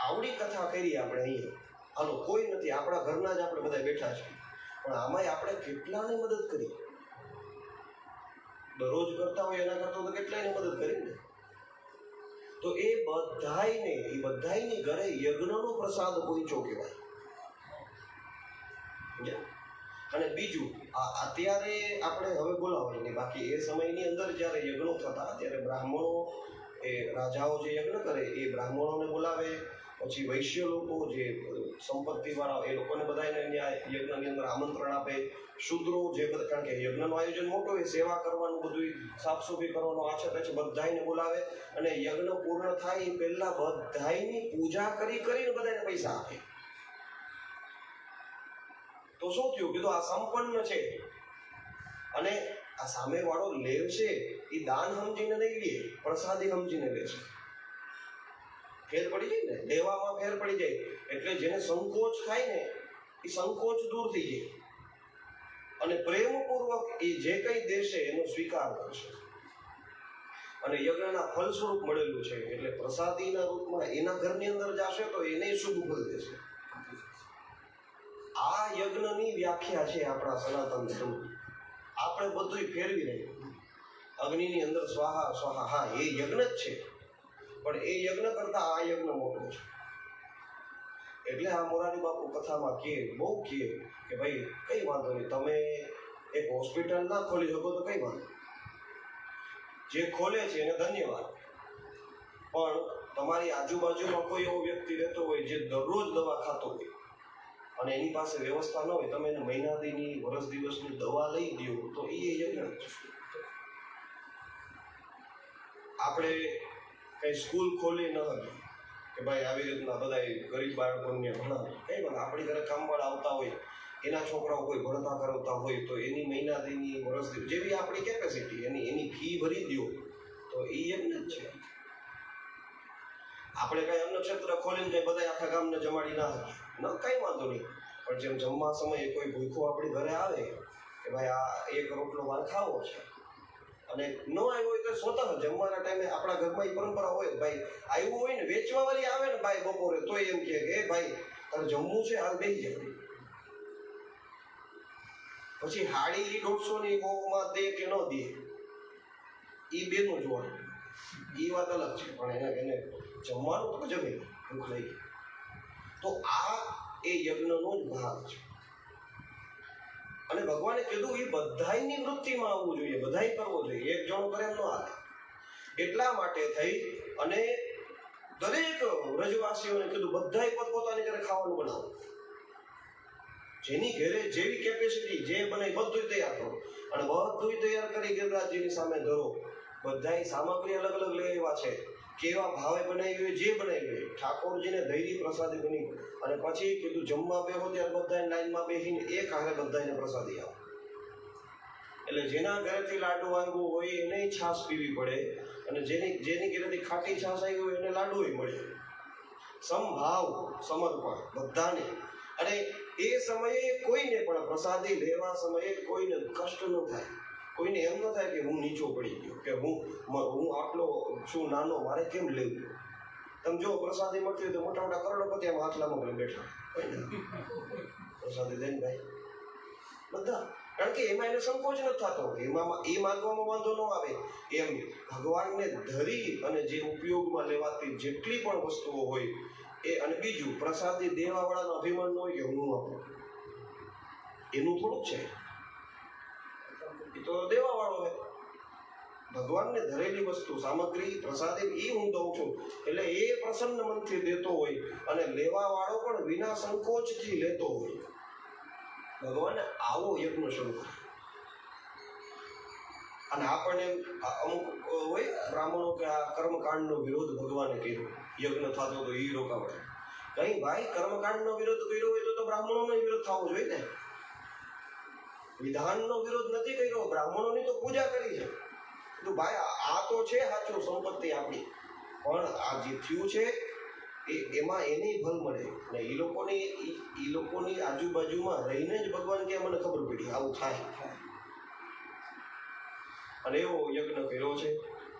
આવડી કથા કરી આપણે અહીંયા. હાલો, કોઈ નથી, આપણા ઘરના જ આપણે બધા બેઠા છીએ, પણ આમાંય આપણે કેટલાને મદદ કરી. દરરોજ કરતા હોય એના કરતા તો કેટલાયને મદદ કરી ને. તો એ બધાયની ઘરે યજ્ઞનો પ્રસાદ પહોંચ્યો કહેવાય. અને બીજું, અત્યારે આપણે હવે બોલાવાય નહીં, બાકી એ સમયની અંદર જ્યારે યજ્ઞો થતા ત્યારે બ્રાહ્મણો, એ રાજાઓ જે યજ્ઞ કરે એ બ્રાહ્મણોને બોલાવે, પછી વૈશ્ય લોકો જે સંપત્તિવાળા એ લોકોને બધાને યજ્ઞની અંદર આમંત્રણ આપે. શૂદ્રો જે બધા, કારણ કે યજ્ઞનું આયોજન મોટું હોય, સેવા કરવાનું, બધું સાફ સફાઈ કરવાનું, આ છે પછી બધાને બોલાવે, અને યજ્ઞ પૂર્ણ થાય એ પહેલા બધાની પૂજા કરીને બધાને પૈસા આપે. તો શું થયું? કીધું આ સંપન્ન છે, અને આ સામેવાળો લેવ છે એ દાન સમજીને નહીં લે, પ્રસાદી સમજીને લે છે. ફેર પડી જાય ને, લેવામાં ફેર પડી જાય. એટલે જેને સંકોચ થાય ને એ સંકોચ દૂર થઈ જાય, અને પ્રેમપૂર્વક એ જે કંઈ દેશે એનો સ્વીકાર કરશે. અને યજ્ઞના ફળ સ્વરૂપ મળેલું છે એટલે પ્રસાદીના રૂપમાં એના ઘરની અંદર જશે તો એને શુભ ફળ દેશે. આ યજ્ઞની વ્યાખ્યા છે આપણા સનાતન ધર્મ. આપણે બધું ફેરવી રહ્યું. અગ્નિની અંદર સ્વાહા સ્વાહા, હા એ યજ્ઞ જ છે, પણ એ યજ્ઞ કરતા આ યજ્ઞ મોટો છે. એટલે આ મોરારી બાપુ કથામાં બહુ કહે કે ભાઈ કઈ વાંધો નહીં, તમે એક હોસ્પિટલ ના ખોલી શકો તો કઈ વાંધો, જે ખોલે છે એને ધન્યવાદ, પણ તમારી આજુબાજુમાં કોઈ એવો વ્યક્તિ રહેતો હોય જે દરરોજ દવા ખાતો હોય અને એની પાસે વ્યવસ્થા ન હોય, તમે એને મહિના દીની, વર્ષ દિવસની દવા લઈ દો તો એ યજ્ઞ છે. આપણે કઈ સ્કૂલ ખોલી ન હતી કે ભાઈ આવી રીતના બધા ગરીબ બાળકોને ભણાવે, કઈ વાત, આપણી ઘરે કામવાળા આવતા હોય, એના છોકરાઓ કોઈ ભણતા કરાવતા હોય તો એની મહિના દીની, વર્ષ જેવી આપણી કેપેસિટી એની ફી ભરી દો તો એ યજ્ઞ જ છે. આપણે કઈ અન્ન ક્ષેત્ર ખોલીને કઈ બધા આખા ગામને જમાડી ના શકીએ, ન કઈ વાંધો નહીં, પણ જેમ જમવા સમયે કોઈ ભૂખો આપણી ઘરે આવે કે ભાઈ આ એક રોટલો મારે ખાવો છે, અને ન આવ્યો હોય તો સ્વતઃ જમવાના ટાઈમે આપણા ઘરમાં એ પરંપરા હોય, ભાઈ આવ્યું હોય ને, વેચવા વાળી આવે ને ભાઈ બપોરે, તો એમ કે ભાઈ તારે જમવું છે, હાલ બેસી જાય. પછી હાડી 150ની કોકમાં દે કે ન દે એ બેનું જોવાનું, એ વાત અલગ છે, પણ એને જમવાનું તો જમે, ભૂખ લઈ. તો આ એ યજ્ઞનો જ ભાગ છે. અને ભગવાને કીધું એ બધાયની વૃત્તિમાં આવવું જોઈએ, બધાય કરવો જોઈએ, એક જણો કરે એમ ન હાલે. એટલા માટે થઈ અને દરેક વ્રજવાસીઓને કીધું બધાય પોતપોતાની ઘરે ખાવાનું બનાવો, જેની ઘરે જેવી કેપેસિટી જે બને બધું તૈયાર કરો, અને બધું તૈયાર કરી ગિરિરાજજીની સામે ધરો. બધાય સામગ્રી અલગ અલગ લઈ આવ્યા છે, કેવા ભાવે બનાવી હોય, જે બનાવી હોય, ઠાકોરજીને ધૈર્ય પ્રસાદી બની. અને પછી કીધું જમવા બેહો ત્યારે બધા લાઈનમાં બેસીને એક હારે બધાને પ્રસાદી આપો. એટલે જેના ઘરેથી લાડુ આવ્યું હોય એને છાશ પીવી પડે, અને જેની ઘરેથી ખાટી છાશ આવી હોય એને લાડુ મળે. સમભાવ, સમર્પણ બધાને. અને એ સમયે કોઈને પણ પ્રસાદી લેવા સમયે કોઈને કષ્ટ ન થાય, કોઈને એમ ન થાય કે હું નીચો પડી ગયો, કે હું આટલો છું નાનો, મારે કેમ લેવું. તમે જો પ્રસાદી મળતી હોય તો મોટા મોટા કરોડપતિ આમ હાથલામાં બેઠા પ્રસાદી દઈને ભાઈ બધા, કારણ કે એમાં એને સંકોચ નથી થતો, એમાં એ માગવામાં વાંધો ન આવે. એમ ભગવાનને ધરી અને જે ઉપયોગમાં લેવાતી જેટલી પણ વસ્તુઓ હોય એ. અને બીજું, પ્રસાદી દેવાવાળાનો અભિમાન ન હોય કે હું આપું, એનું થોડુંક છે, એ તો દેવાવાળો હોય. ભગવાનને ધરેલી વસ્તુ, સામગ્રી, પ્રસાદી એ હું દઉં છું, એટલે એ પ્રસન્ન મનથી દેતો હોય, અને લેવાવાળો પણ વિના સંકોચથી લેતો હોય. ભગવાને આવો યજ્ઞ શરૂ કર્યો. અને આપણને અમુક હોય બ્રાહ્મણો કે આ કર્મકાંડનો વિરોધ ભગવાને કર્યો, યજ્ઞ થતો તો એ રોકાવડે. કઈ ભાઈ, કર્મકાંડનો વિરોધ કર્યો હોય તો બ્રાહ્મણોનો વિરોધ થવો જોઈએ ને. વિધાનનો વિરોધ નથી કર્યો, બ્રાહ્મણોની તો પૂજા કરી છે. તો ભાઈ આ તો છે સાચું, સંપત્તિ આપણી, પણ આ જે થયું છે એમાં એને ફળ મળે. ને એ લોકોની આજુબાજુમાં રહીને જ ભગવાન કે મને ખબર પડી આવું થાય, અને એવો યજ્ઞ કર્યો છે.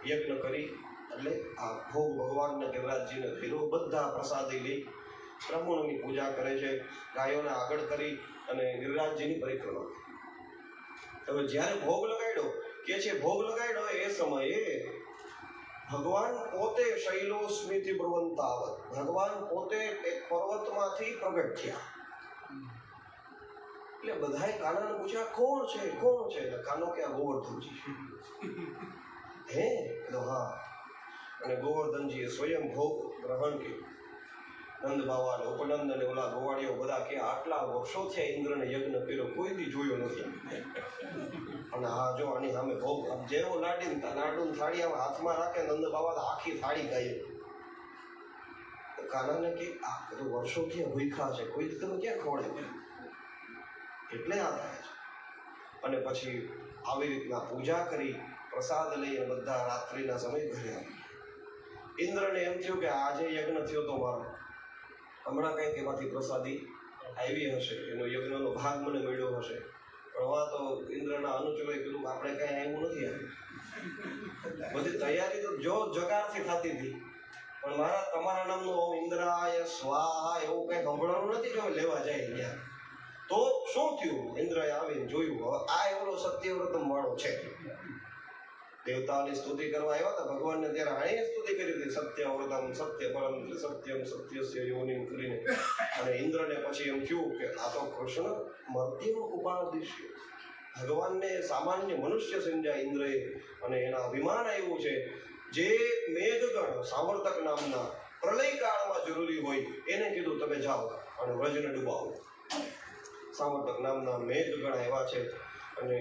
યજ્ઞ કરી એટલે આ ભોગ ભગવાનને ગિરિરાજજીને કર્યો. બધા પ્રસાદી લઈ બ્રાહ્મણોની પૂજા કરે છે, ગાયોને આગળ કરી અને ગિરિરાજજીની પરિક્રમા. હવે જ્યારે ભોગ લગાડ્યો કે છે ભોગ લગાડ્યો એ સમયે ભગવાન પોતે શૈલોસ્મિથી બ્રુવંતાવત, ભગવાન પોતે એક પર્વતમાંથી પ્રગટ થયા. એટલે બધાએ કાનાને પૂછ્યા કોણ છે કોણ છે? કાનો કે આ ગોવર્ધનજી હે? તો હા. અને ગોવર્ધનજીએ સ્વયં ભોગ ગ્રહણ કર્યું. નંદ બાવા ઉપનંદ અને ઓલા ગોવાળીઓ બધા કે આટલા વર્ષોથી ઇન્દ્રને યજ્ઞ કર્યો, કોઈ દી જોયો નથી. અને હા જો આની સામે ભોગ જેવો લાડુની થાળી આમ હાથમાં રાખે નંદ બાવા તો આખી થાળી ખાઈ. કાનાને કે આ બધું વર્ષોથી ભૂખ્યા છે, કોઈ દી તમે ક્યાં ખવડે? એટલે આ થાય છે. અને પછી આવી રીતના પૂજા કરી પ્રસાદ લઈને બધા રાત્રિના સમય ઘરે આવી. ઇન્દ્રને એમ થયું કે આજે યજ્ઞ થયો તો મારો, હમણાં કંઈક એમાંથી પ્રસાદી આવી હશે, એનો યજ્ઞનો ભાગ મને મળ્યો હશે. પણ હવે તો ઇન્દ્રના અનુચરોએ કીધું આપણે કઈ આવ્યું નથી. આવ્યું બધી તૈયારી તો જો જગારથી થતી હતી, પણ મારા તમારા નામનું ઇન્દ્રાય સ્વાહા એવું કઈ સંભળાવું નથી કે લેવા જાય ત્યાં. તો શું થયું? ઇન્દ્રએ આવીને જોયું, હવે આ એવડો સત્યવ્રતમ વાળો છે. દેવતાઓની સ્તુતિ કરવા આવ્યા હતા ભગવાનને, ત્યારે આણે સ્તુતિ કરી હતી સત્યવ્રતમ સત્ય પરમ સત્યમ સત્યસ્ય યોનિમ કરીને. અને ઇન્દ્રને પછી એમ થયું કે આ તો કૃષ્ણ મર્ત્યમ ઉપાદિશ્ય, ભગવાનને સામાન્ય મનુષ્ય સમજ્યા ઇન્દ્રએ. અને એના અભિમાન આવ્યું છે જે મેઘગણ સાવર્તક નામના પ્રલય કાળમાં જરૂરી હોય એને કીધું તમે જાઓ અને વ્રજને ડૂબાવો. સાવર્તક નામના મેઘગણ આવ્યા છે અને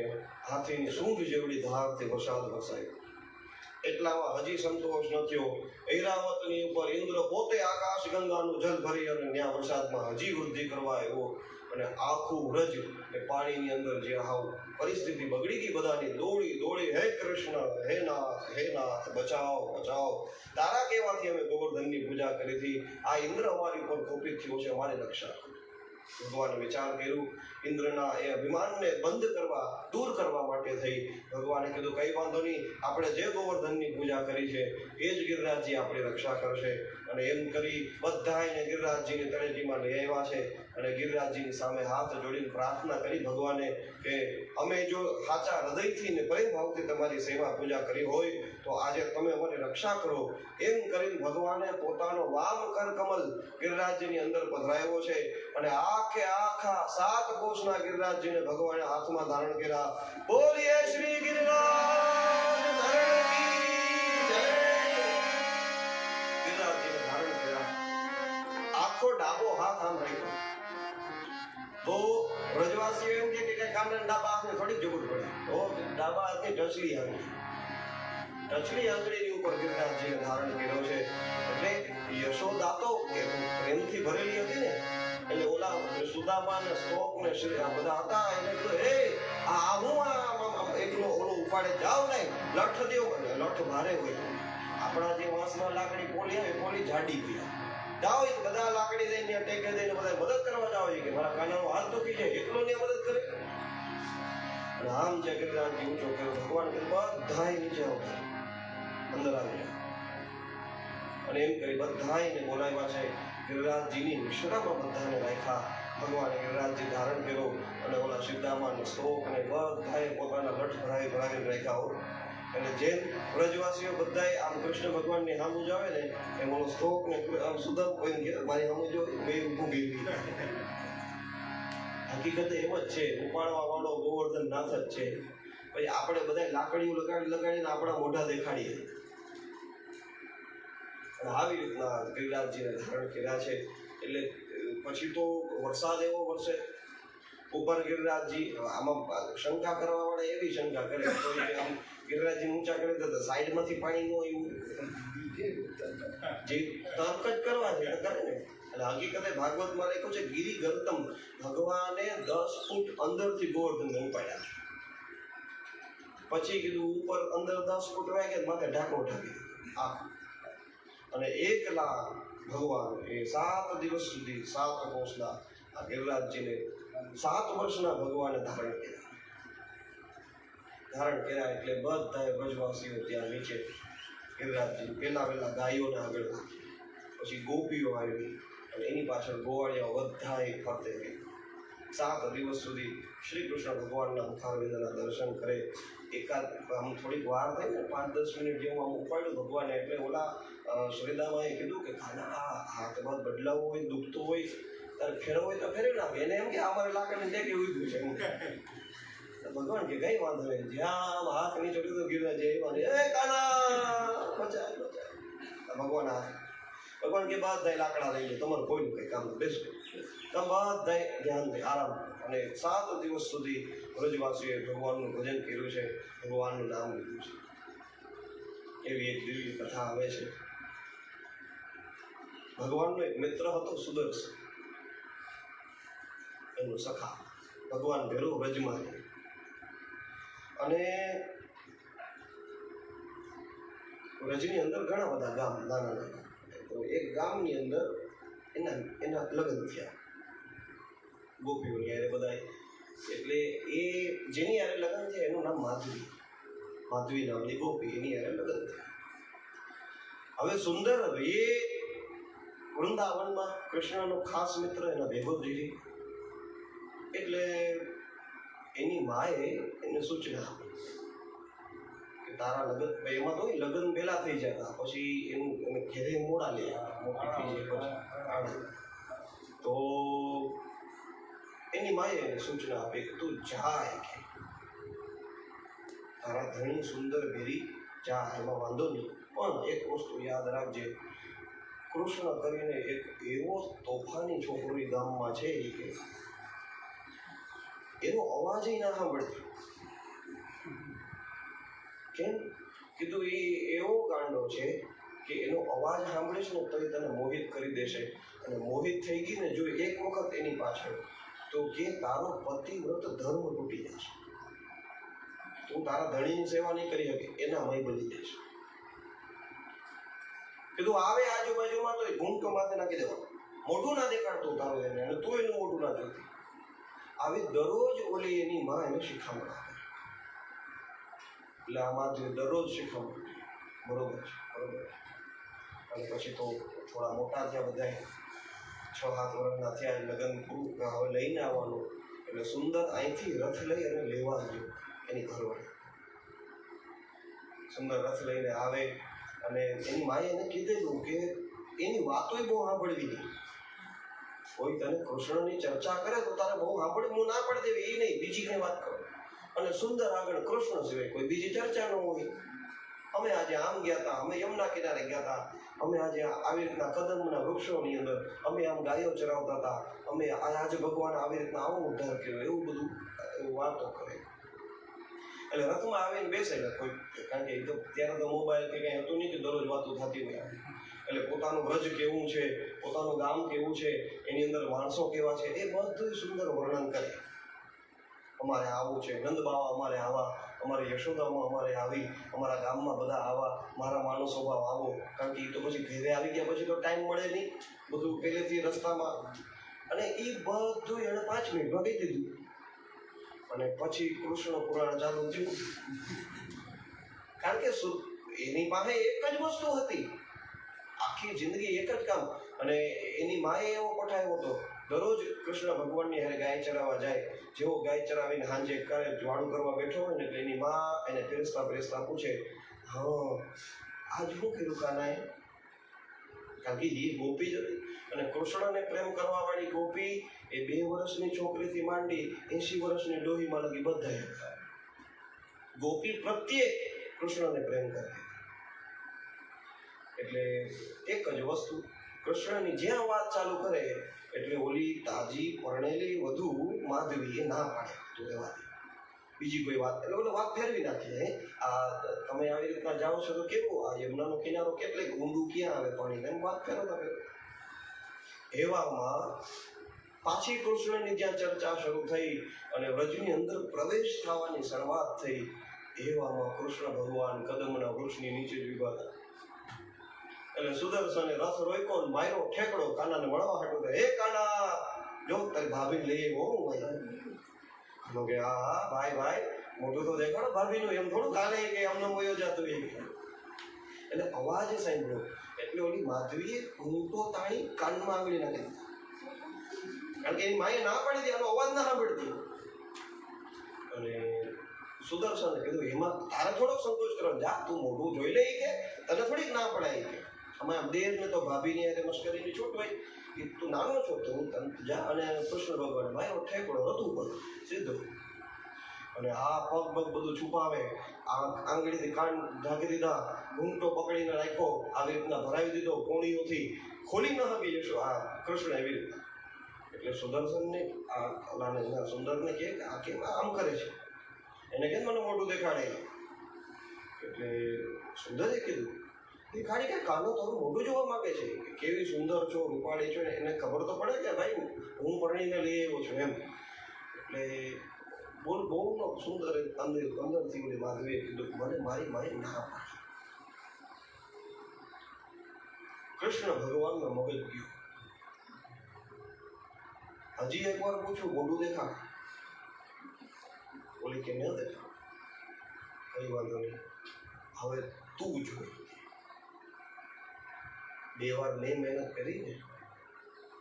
હાથીની સૂંઢ જેવડી ધારથી વરસાદ વરસાયો. એટલામાં હજી સંતોષ ન થયો. ઐરાવતની ઉપર ઇન્દ્ર પોતે આકાશ ગંગાનું જલ ભરી અને ત્યાં વરસાદમાં હજી વૃદ્ધિ કરવા આવ્યો. અને આખું વ્રજ એ પાણીની અંદર જે હાવ પરિસ્થિતિ બગડી ગઈ બધાની, દોડી દોડી હે કૃષ્ણ હે નાથ બચાવ બચાવ, તારા કહેવાથી અમે ગોવર્ધનની પૂજા કરી હતી. આ ઇન્દ્ર અમારી ઉપર કોપિત થયો છે, અમારી રક્ષા કરો. ભગવાને વિચાર કર્યું, ઇન્દ્રના એ અભિમાનને બંધ કરવા દૂર કરવા માટે થઈ ભગવાને કીધું કઈ વાંધો નહીં, આપણે જે ગોવર્ધનની પૂજા કરી છે એ જ ગિરિરાજજી આપણી રક્ષા કરશે. અને એમ કરી બધા એને ગિરિરાજજીની તળેટીમાં લઈ આવ્યા છે. અને ગિરિરાજજીની સામે હાથ જોડીને પ્રાર્થના કરી ભગવાને કે અમે જો સાચા હૃદયથી ને પ્રેમ ભાવથી તમારી સેવા પૂજા કરી હોય તો આજે તમે અમારી રક્ષા કરો. એમ કરીને ભગવાને પોતાનો વામ કર કમલ ગિરિરાજજીની અંદર પધરાવ્યો છે. અને આખે આખા 7 કોષના ગિરિરાજજીને ભગવાને હાથમાં ધારણ કર્યા. બોલીએ શ્રી ગિરિરાજ ધરણ કી જય. ગિરિરાજજીને ધારણ કર્યા, આખો ડાબો હાથ આમ રાખ્યો. તો વ્રજવાસીઓ એમ કે કઈ કામને ડાબા હાથને થોડીક જરૂર પડે, તો ડાબા હાથની ટચલી આંગળીની ઉપર ગિરિરાજજીને ધારણ કર્યો છે. એટલે યશોદા તો પ્રેમથી ભરેલી હતી ને, એટલે ઓલા સુદામા ને સ્તોક ને બધા હતા, એને કીધું હે આ હું એકલો ઓલો ઉપાડે જાવ ને, લઠ દેવો. લઠ ભારે હોય, આપણા જે વાંસમાં લાકડી પોલી આવે પોલી જાડી ગયા જાઓ, બધા લાકડી દઈને ટેકે દઈને બધા મદદ કરવા જાવ કે મારા કાનાનો હાથ દુખી જાય, એકલો ને મદદ કરે. અને આમ જે ગિરિરાજજી ઊંચો કર્યો, ભગવાન બધાય નીચે આવતા અંદર આવી જાય. અને એમ કરી બધાને બોલાવ્યા છે. ગિરિરાજજીની નિશ્રામાં બધાને રાખ્યા. ભગવાને ગિરિરાજજી ધારણ કર્યો અને ઓલા સિદ્ધામાં સ્તોક ને બધાએ પોતાના લઠ ભરાવીને રાખ્યા. એટલે જેમ વ્રજવાસીઓ બધાએ આમ કૃષ્ણ ભગવાનની સામું જ આવે ને એમ ઓલો સ્તોક ને આમ સુધા કોઈ મારી સામું જો બે ઊભું ગઈ. હકીકતે એમ જ છે, ઉપાડવા વાળો ગોવર્ધન નાથ જ છે. પછી આપણે બધા લાકડીઓ લગાડીને આપણા મોઢા દેખાડીએ. આવી રીતના ગિરિરાજજીને ધારણ કર્યા છે. એટલે પછી તો વરસાદ એવો વરસે ઉપર ગિરિરાજજી. આમાં શંકા કરવા વાળા એવી શંકા કરે તો આમ ગિરિરાજજી ઊંચા કરી દેતા સાઈડમાંથી પાણી નો એવું જે તર્ક જ કરવા છે કરે ને. એટલે હકીકતે ભાગવતમાં લખ્યું છે ગિરિ ગર્તમ, ભગવાને 10 ફૂટ અંદરથી ગોવર્ધનને ઉપાડ્યા. પછી કીધું ઉપર અંદર 10 ફૂટ વાગે માથે ઢાંકણું ઢાંકી આખું. અને એકલા ભગવાન એ 7 દિવસ સુધી 7 કોષના આ ગિરિરાજજીને 7 વર્ષના ભગવાને ધારણ કર્યા. એટલે બધાએ વ્રજવાસીઓ ત્યાં નીચે ગિરિરાજજી પહેલા ગાયોને આગળ રાખી, પછી ગોપીઓ આવી અને એની પાછળ ગોવાળિયા બધા એક ફરતે ગઈ. 7 દિવસ સુધી શ્રી કૃષ્ણ ભગવાનના મુખારવિંદના દર્શન કરે. એકાદ આમ થોડીક વાર થઈ ને 5-10 મિનિટ જેવું આમ ઉપાડ્યું ભગવાને, એટલે ઓલા શ્રીદામાએ કીધું કે ખાના આ હાથ બાદ બદલાવવો હોય, દુખતું હોય તારે ફેરવો હોય તો ફેરવી નાખે. એને એમ કે અમારે લાકડની ટેકે ઉભ્યું છે એમ. ભગવાન કે કઈ વાંધો નહીં, જ્યાં હાથ નીચે લીધો ગિરરાજ એ કાના બચાય બચાય. ભગવાન કે બધા લાકડા લઈ લો, તમારું કોઈનું કઈ કામ બેસ્ટ. તમે બધા ધ્યાન દે આરામ. અને 7 દિવસ સુધી વ્રજવાસીઓએ ભગવાનનું ભજન કર્યું છે, ભગવાનનું નામ લીધું છે. એવી એક દિવ્ય કથા આવે છે. ભગવાનનો એક મિત્ર હતો સુદર્શન, એનું સખા. ભગવાન ભેરો વ્રજમાં, અને વ્રજની અંદર ઘણા બધા ગામ નાના નાના. તો એક ગામની અંદર એના લગ્ન થયા ગોપીઓની યારે બધા. એટલે એ જેની યારે લગ્ન થયા એનું નામ માધવી. માધવી નામની ગોપી, એની યારે લગ્ન થયા. હવે સુંદર એ વૃંદાવનમાં કૃષ્ણનો ખાસ મિત્ર એના ભેગો થઈ ગઈ. એટલે એની માએ એને સૂચના આપી કે તારા લગ્ન, એમાં તો લગ્ન પહેલા થઈ જતા, પછી એનું એને ઘેરે મોડા લે મોટી થઈ જાય પછી. તો એની માએ એને સૂચના આપી કે તું જાય, કે તારા ધણી સુંદર ભેરી જા, એમાં વાંધો નહીં, પણ એક વસ્તુ યાદ રાખજે, કૃષ્ણ કરીને એક એવો તોફાની છોકરી ગામમાં છે કે એનો અવાજ ના સાંભળતી. કેમ? કીધું એ એવો ગાંડો છે કે એનો અવાજ સાંભળીશ ને તો એ તને મોહિત કરી દેશે, અને મોહિત થઈ ગઈ ને જો એક વખત એની પાછળ, તો કે તારો પતિવ્રત ધર્મ તૂટી જશે, તું તારા ધણીની સેવા નહીં કરી શકે, એના મય બની જશે. કીધું આવે આજુબાજુમાં તો ઘૂંટો માથે નાખી દેવાનું, મોઢું ના દેખાડતું તારું એને, અને તું એનું મોઢું ના જોતી. આવી દરરોજ ઓલી એની માં એને શિખામણ આપે. એટલે આમાં જે દરરોજ શીખવું બરોબર છે, બરોબર. અને પછી તો થોડા મોટા થયા બધા, 6-7 વર્ષના થયા, લગ્ન પૂરું, હવે લઈને આવવાનું. એટલે સુંદર અહીંથી રથ લઈ અને લેવા ગયો એની ઘરવાળી. સુંદર રથ લઈને આવે, અને એની માએ એને કીધેલું કે એની વાતોય બહુ સાંભળવી નહીં. કોઈ તને કૃષ્ણની ચર્ચા કરે તો તારે બહુ સાંભળવી, હું ના પડે દેવી એ નહીં, બીજી કઈ વાત કરો. અને સુંદર આગળ કૃષ્ણ સિવાય કોઈ બીજી ચર્ચા ન હોય. અમે આજે આમ ગયા હતા, અમે યમુના કિનારે ગયા હતા, અમે આજે આવી રીતના કદમના વૃક્ષોની અંદર અમે આમ ગાયો ચરાવતા હતા, અમે આજે ભગવાન આવી રીતના આવો ઉદ્ધાર કર્યો, એવું બધું એવું વાતો કરે. એટલે રથમાં આવીને બેસે ને કોઈ, કારણ કે એ તો ત્યારે તો મોબાઈલ કે કંઈ હતું નહીં કે દરરોજ વાતો થતી હોય. એટલે પોતાનું વ્રજ કેવું છે, પોતાનું ગામ કેવું છે, એની અંદર માણસો કેવા છે, એ બધું સુંદર વર્ણન કરે. અમારે આવું છે, નંદ બાવા અમારે આવા, અમારે યશોદામાં અમારે આવી, અમારા ગામમાં બધા આવા, મારા માણસો ભાવ આવો. કારણ કે એ તો પછી ઘરે આવી ગયા પછી તો ટાઈમ મળે નહીં, બધું પહેલેથી રસ્તામાં. અને એ બધું એણે 5 મિનિટમાં કહી દીધું. અને પછી કૃષ્ણ પુરાણ ચાલુ થયું. કારણ કે એની પાસે એક જ વસ્તુ હતી, આખી જિંદગી એક જ કામ. અને એની માએ એવો પઠાયો હતો, દરરોજ કૃષ્ણ ભગવાનની હારે ગાય ચરાવવા જાય. જેવો ગાય ચરાવીને સાંજે કરે જ્વાળું કરવા બેઠો હોય ને, એટલે એની માં એને ફેરસતા પૂછે, હા આજ શું કર્યું કાનાએ? કારણ કે એ ગોપી જ હતી, અને કૃષ્ણને પ્રેમ કરવા વાળી ગોપી એ 2 વર્ષની છોકરીથી માંડી 80 વર્ષની ડોહીમાં લગી બધા હતા. ગોપી પ્રત્યે કૃષ્ણને પ્રેમ કરે. એટલે એક જ વસ્તુ, કૃષ્ણની જ્યાં વાત ચાલુ કરે એટલે ઓલી તાજી પરણેલી વધુ માધવી એ ના પાડે, તો રહેવા દે, બીજી કોઈ વાત. એટલે ઓલો વાત ફેરવી નાખીએ. આ તમે આવી રીતના જાઓ છો તો કેવું, આ યમુનાનો કિનારો કેટલે ઊંડું ક્યાં આવે પાણી, એમ વાત ફેરવતા ફેરવ. એવામાં પાછી કૃષ્ણની જ્યાં ચર્ચા શરૂ થઈ અને વ્રજની અંદર પ્રવેશ થવાની શરૂઆત થઈ, એવામાં કૃષ્ણ ભગવાન કદમના વૃક્ષની નીચે જ ઉભા હતા. એટલે સુદર્શને રથ રોક્યો, માર્યો ઠેકડો કાનાને મળવા હાટું. હે કાના, જો તારી ભાભીને લઈ આવ્યો હું ભાઈ. કે હા ભાઈ મોઢું તો દેખાડો ભાભીનું, એમ થોડું કાલે કે અમને વયો જતું. એટલે અવાજ સાંભળ્યો એટલે ઓલી માધવીએ ઘૂંટો તાણી કાનમાં આંગળી નાખી દીધી. કારણ કે એની માએ ના પાડી હતી, આનો અવાજ ના સાંભળતી. અને સુદર્શને કીધું એમાં તારે થોડોક સંતોષ કરો, જા તું મોઢું જોઈ લે કે તને થોડીક ના પડાય કે આમાં દેર ને તો ભાભીની હારે મસ્કરીની છૂટ હોય કે તું નાનો છો તો હું તને જા. અને કૃષ્ણ ભગવાન માયો ઠેકડો રતું પર સીધો અને આ પગ પગ બધું છુપાવે, આ આંગળીથી કાન ઢાંકી દીધા, ઘૂંટો પકડીને રાખ્યો, આવી રીતના ભરાવી દીધો, કોણીઓથી ખોલી ન શકી જશો આ કૃષ્ણ એવી રીતના. એટલે સુદર્શનને આ સુંદરને કે આ કેમ આમ કરે છે, એને કેમ મને મોઢું દેખાડે. એટલે સુંદરે કીધું દેખાડી કે કાનો તારું મોઢું જોવા માંગે છે કે કેવી સુંદર છો, રૂપાળી છો, એને ખબર તો પડે કે ભાઈ હું પરણીને લઈ આવ્યો છું એમ. એટલે બહુ સુંદર અંદરથી ઓલી માધવીએ કીધું મને મારી માએ ના પાડી. કૃષ્ણ ભગવાનનો મગજ ગયો. હજી એકવાર પૂછ્યું મોઢું દેખાડ. ઓલી કે ન દેખાડ. કઈ વાંધો નહીં, હવે તું જોઈ. 2 વાર મેં મહેનત કરી ને,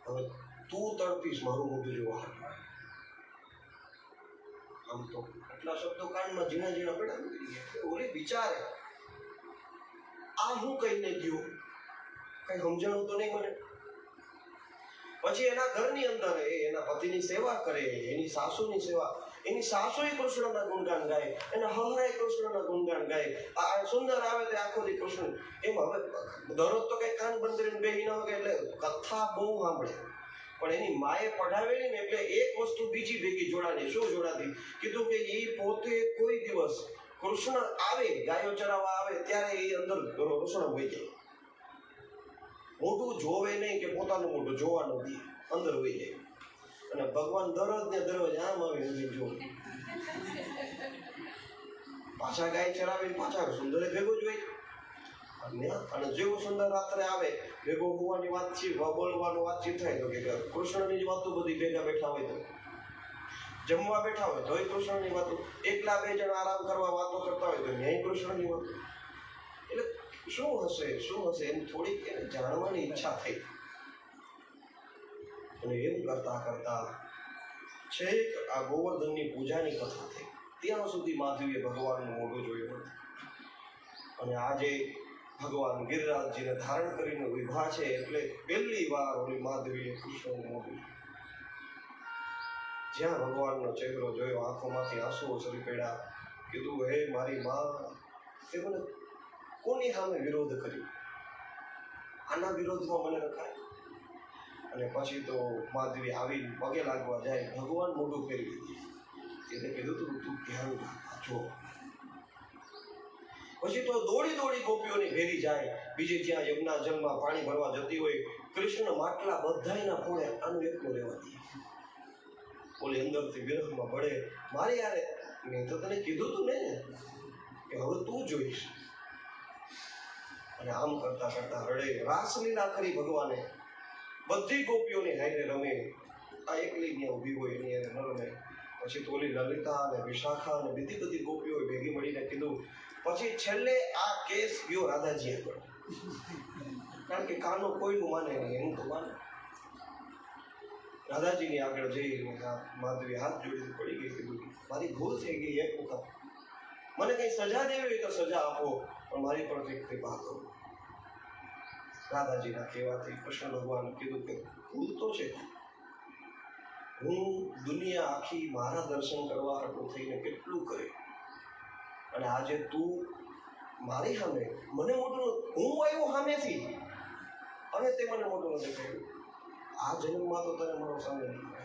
હવે તું તડપીશ મારું મોઢું જોવા હાટું. આમ તો એટલા શબ્દો કાનમાં ઝીણા ઝીણા પડ્યા. ઓલી વિચારે આ હું કહીને ગયો, કઈ સમજાણું તો નહીં મને. પછી એના ઘરની અંદર એના પતિની સેવા કરે, એની સાસુની સેવા, એની સાસુએ કૃષ્ણના ગુણગાન ગાય, એના હહરાય કૃષ્ણના ગુણગાન ગાય. આ સુંદર આવે તે આખો દી કૃષ્ણ. એમ હવે દરરોજ તો કઈ કાન બંધ કરીને બેહી ન હોય એટલે કથા બહુ સાંભળે. પણ એની માએ પઢાવેલી ને એટલે એક વસ્તુ બીજી ભેગી જોડાની. શું જોડાતી? કીધું કે એ પોતે કોઈ દિવસ કૃષ્ણ આવે, ગાયો ચરાવવા આવે ત્યારે એ અંદર રસોડા હોય જાય. મોઢું જોવે નહીં કે પોતાનું મોઢું જોવાનું દે, અંદર હોય જાય. અને ભગવાન દરરોજ ને દરરોજ આમ આવી જોવે. પાછા ગાય ચરાવીને પાછા સુંદરે ભેગો જ હોય. અને જેવું સુંદર રાત્રે આવે ભેગો હોવાની વાતચીત બોલવાનું વાતચીત થાય તો કે કૃષ્ણની જ વાતો બધી ભેગા બેઠા હોય તો જમવા બેઠા હોય તોય કૃષ્ણની વાતો, એકલા 2 જણ આરામ કરવા વાતો કરતા હોય તો ન્યાય કૃષ્ણની વાતો. એટલે શું હશે એમ થોડીક એને જાણવાની ઈચ્છા થઈ. અને એમ કરતા કરતા છેક આ ગોવર્ધનની પૂજાની કથા થઈ. ત્યાં સુધી માધવીએ ભગવાનનું મોઢું જોયું નથી. અને આજે ભગવાન ગિરિરાજજીને ધારણ કરીને વિભા છે એટલે પહેલી વાર ઓલી માધવીએ કૃષ્ણનું મોઢું જોયું. જ્યાં ભગવાનનો ચહેરો જોયો આંખોમાંથી આંસુઓ સરી પડ્યા. કીધું હે મારી માં, તે મને કોની સામે વિરોધ કર્યો? આના વિરોધમાં મને રખાય. અને પછી તો માધવી આવી પગે લાગવા જાય, ભગવાન મોઢું ફેરવી દીધું. એને કીધું તું ધ્યાન જો. પછી તો દોડી દોડી ગોપીઓની ભેરી જાય. બીજે જ્યાં યમુના જલમાં પાણી ભરવા જતી હોય, કૃષ્ણ માટલા બધાયના ખૂણે આનું એકલું રહેવા દે. ઓલી અંદરથી વિરહમાં બળે, મારી યારે મેં તો તને કીધું તું ને કે હવે તું જોઈશ. અને આમ કરતા કરતા રડે. રાસલીલા કરી ભગવાને. બધી ગોપીઓની હારે રમે. આ એકલી ત્યાં ઊભી હોય એની હારે ન રમે. પછી તો ઓલી લલિતા અને વિશાખા અને બીજી બધી ગોપીઓએ ભેગી મળીને કીધું. પછી છેલ્લે આ કેસ ગયો રાધાજી આગળ. કારણ કે કાનો કોઈનું માને નહીં, એનું તો માને. રાધાજીની આગળ જઈને માધવી હાથ જોડીને પડી ગઈ. કીધું મારી ભૂલ થઈ ગઈ, એક વખત મને કઈ સજા દેવી હોય તો સજા આપો, પણ મારી પર કંઈક કૃપા કરો. રાધાજીના કહેવાથી કૃષ્ણ ભગવાન કીધું કે ભૂલ તો છે, હું દુનિયા આખી મારા દર્શન કરવા હાટું થઈને કેટલું કરે, અને આજે તું મારી સામે મને મોટું, હું આવ્યો સામેથી અને તે મને મોટું નથી કહ્યું. આ જન્મમાં તો તને મારો સામે નહીં મળે,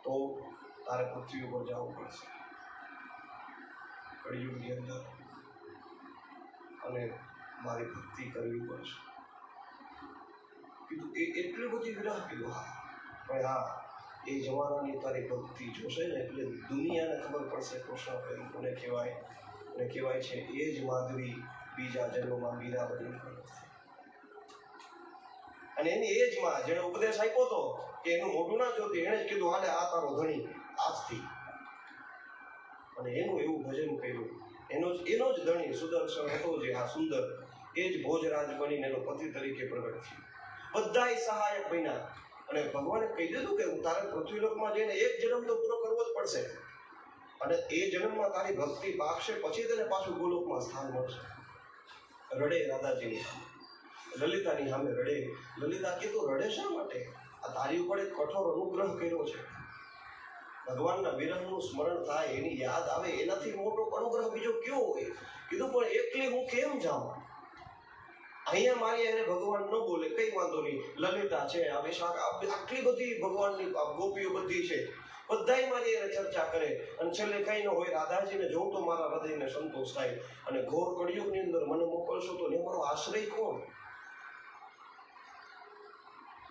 તો તારે પૃથ્વી ઉપર જવું પડશે કળિયુગની અંદર, અને મારી ભક્તિ કરવી પડશે. કીધું એટલી બધી વિરહ? કીધું હા, પણ હા એ જમાનાની તારી ભક્તિ જોશે ને એટલે દુનિયાને ખબર પડશે કૃષ્ણ પ્રેમ કોને કહેવાય. અને કહેવાય છે એ જ માધવી બીજા જન્મમાં મીરા બની. અને એની એ જ માં જેને ઉપદેશ આપ્યો હતો કે એનું મોઢું ના જોતી, એને જ કીધું હાલે આ તારો ધણી આજથી. અને એનું એવું ભજન કર્યું. એનો જ ધણી સુદર્શન હતો જે આ સુંદર એ જ ભોજરાજ બનીને એનો પતિ તરીકે પ્રગટ થયો. બધાય સહાયક બન્યા અને ભગવાને કહી દીધું કે હું તારે પૃથ્વીલોકમાં જઈને એક જન્મ તો પૂરો કરવો જ પડશે અને એ જન્મમાં તારી ભક્તિ પાકશે પછી તને પાછું ગોલોકમાં સ્થાન મળશે. રડે રાધાજીની સામે, લલિતાની સામે રડે. લલિતા કીધું રડે શા માટે? આ તારી ઉપર એક કઠોર અનુગ્રહ કર્યો છે. ભગવાનના વિરહનું સ્મરણ થાય, એની યાદ આવે, એનાથી મોટો અનુગ્રહ બીજો કયો હોય? કીધું પણ એકલી હું કેમ જાઉં? અહીંયા મારી એને ભગવાન ન બોલે, કઈ વાંધો નહીં, લલિતા છે, આટલી બધી ભગવાનની ગોપીઓ બધી છે, બધાય મારી એને ચર્ચા કરે અને છેલ્લે કઈ ન હોય રાધાજીને જોઉં તો મારા હૃદયને સંતોષ થાય અને ઘોર કળિયુગની અંદર મને મોકલશો તો ને મારો આશ્રય કોણ?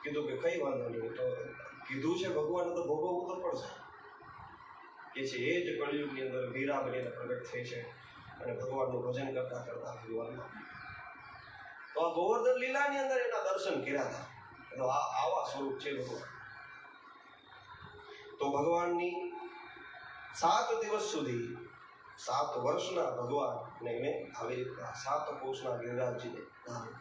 કીધું કે કઈ વાંધો નહીં, તો કીધું છે ભગવાન તો ભોગવવું તો પડશે. કે છે એ જ કળિયુગની અંદર વીરા બનીને પ્રગટ થઈ છે અને ભગવાનનું ભજન કરતા કરતા ભગવાનમાં. તો આ ગોવર્ધન લીલાની અંદર એના દર્શન કર્યા હતા. તો આવા સ્વરૂપ છે ભગવાન. તો ભગવાનની 7 દિવસ સુધી 7 વર્ષના ભગવાન એને આવી રીતના 7 કોષના ગિરિરાજજીને ધારણ.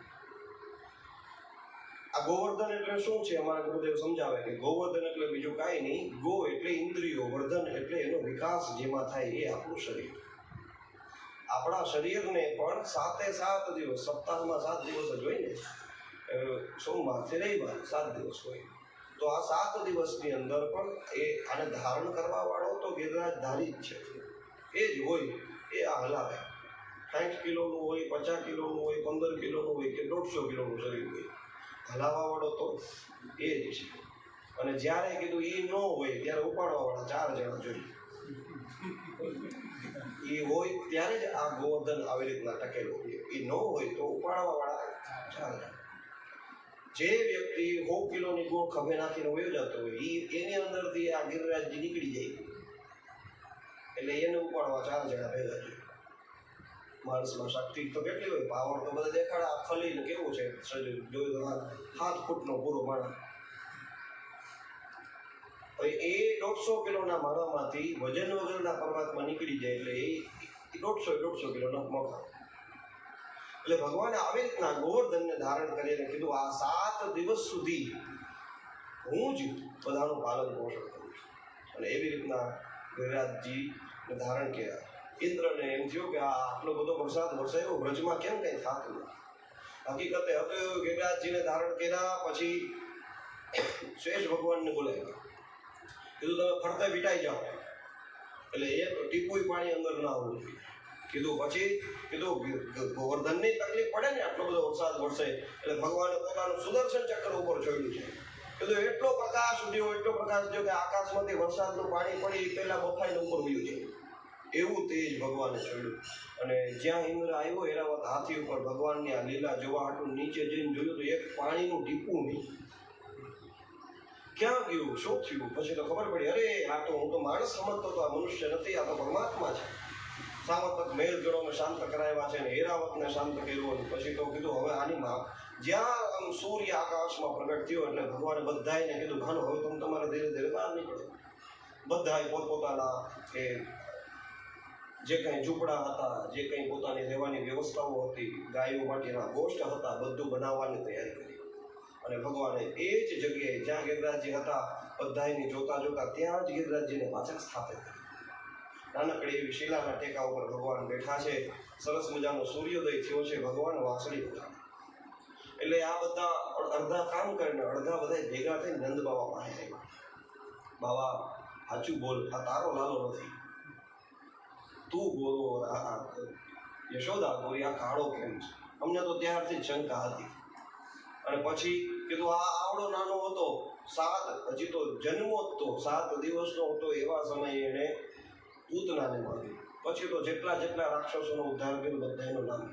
આ ગોવર્ધન એટલે શું છે? અમારા ગુરુદેવ સમજાવે કે ગોવર્ધન એટલે બીજું કાંઈ નહીં, ગો એટલે ઇન્દ્રિયો, વર્ધન એટલે એનો વિકાસ જેમાં થાય એ આપણું શરીર. આપણા શરીરને પણ 7 દિવસ, સપ્તાહમાં 7 દિવસ જ હોય ને, સોમવારથી રવિવાર 7 દિવસ હોય. તો આ 7 દિવસની અંદર પણ એ આને ધારણ કરવા વાળો તો ગિરિરાજધારી જ છે. એ જ હોય, એ આ હલાવે. 60 કિલોનું હોય, 50 કિલોનું હોય, 15 કિલોનું હોય કે 150 કિલોનું શરીર હોય, હલાવવા વાળો તો એ જ છે. અને જ્યારે કીધું એ ન હોય ત્યારે ઉપાડવા વાળા 4 જણા જોઈએ. એ હોય ત્યારે જ આ ગોવર્ધન આવી રીતના ટકેલો હોય. એ ન હોય તો ઉપાડવા વાળા 4 જણા. જે વ્યક્તિ 100 કિલોની ગોળ ખભે નાખીને વયો જતો હોય એની અંદરથી આ ગિરિરાજજી નીકળી જાય એટલે એને ઉપાડવા 4 જણા ભેગા જોઈએ. માણસમાં શક્તિ તો કેટલી હોય, પાવર તો બધા દેખાડે. આ ખલીને કેવું છે શરીર જોયું તો 7 ફૂટનો પૂરો માણસ. હવે એ 150 કિલોના માણામાંથી વજન વગરના પરમાત્મા નીકળી જાય એટલે એ 150 કિલોના મોટા. એટલે ભગવાને આવી રીતના ગોવર્ધનને ધારણ કરીને કીધું આ 7 દિવસ સુધી હું જ બધાનું પાલન પોષણ કરું છું. અને એવી રીતના ગિરિરાજજીને ધારણ કર્યા. ઇન્દ્રને એમ થયું કે આ આટલો બધો વરસાદ વરસાયો, વ્રજમાં કેમ કંઈ થતું નથી. હકીકતે હવે ગિરિરાજજીને ધારણ કર્યા પછી શેષ ભગવાનને બોલાવ્યા. કીધું તમે ફરતે વિટાઈ જાઓ, એટલે એક ટીપુય પાણી અંદર ના હોવું જોઈએ. કીધું પછી કીધું ગોવર્ધનની તકલીફ પડે ને, આટલો બધો વરસાદ વરસે એટલે ભગવાને પોતાનું સુદર્શન ચક્ર ઉપર છોડ્યું છે. કીધું એટલો પ્રકાશ ઉડ્યો કે આકાશમાંથી વરસાદનું પાણી પડી પહેલા બફાઈને ઉપર ઉડ્યું છે. એવું તેજ ભગવાને છોડ્યું. અને જ્યાં ઇન્દ્ર આવ્યો એરાવત હાથી ઉપર ભગવાનની આ લીલા જોવા હાટું નીચે જઈને જોયું તો એક પાણીનું ટીપું નહીં. ક્યાં ગયું, શું થયું? પછી તો ખબર પડી, અરે આ તો હું તો માણસ સમજતો હતો, આ મનુષ્ય નથી, આ તો પરમાત્મા છે. સામતક મેઘગણોને શાંત કરાવ્યા છે ને એરાવતને શાંત કર્યું. પછી તો કીધું હવે આની જ્યાં આમ સૂર્ય આકાશમાં પ્રગટ થયો એટલે ભગવાને બધાને કીધું ભાનો હવે તમે તમારે ધીરે ધીરે બહાર નીકળો. બધાએ પોતપોતાના એ જે કંઈ ઝૂંપડા હતા, જે કંઈ પોતાની રહેવાની વ્યવસ્થાઓ હતી, ગાયો માટેના ગોષ્ઠ હતા, બધું બનાવવાની તૈયારી કરી. અને ભગવાને એ જ જગ્યાએ જ્યાં ગિરિરાજજી હતા બધાની જોતા ત્યાં જ ગિરિરાજજીને પાછા સ્થાપિત કરી. નાનકડી એવી શિલાના ટેકા ઉપર ભગવાન બેઠા છે. સરસ મજાનો સૂર્યોદય થયો છે. ભગવાન વાંસળી બજાવે. એટલે આ બધા અડધા કામ કરીને અડધા બધા ભેગા થઈને નંદ બાબા પાસે આવ્યા. બાબા સાચું બોલ, આ તારો લાલો નથી, તું બોલો. યશોદા ગોરી આ કાળો કેમ છે? અમને તો ત્યારથી જ શંકા હતી. અને પછી કીધું આ આવડો નાનો હતો, હજી તો જન્મો જ તો 7 દિવસનો હતો, એવા સમયે એને પૂતનાને મારી. પછી તો જેટલા રાક્ષસોનો ઉદ્ધાર કર્યો બધાનું નામ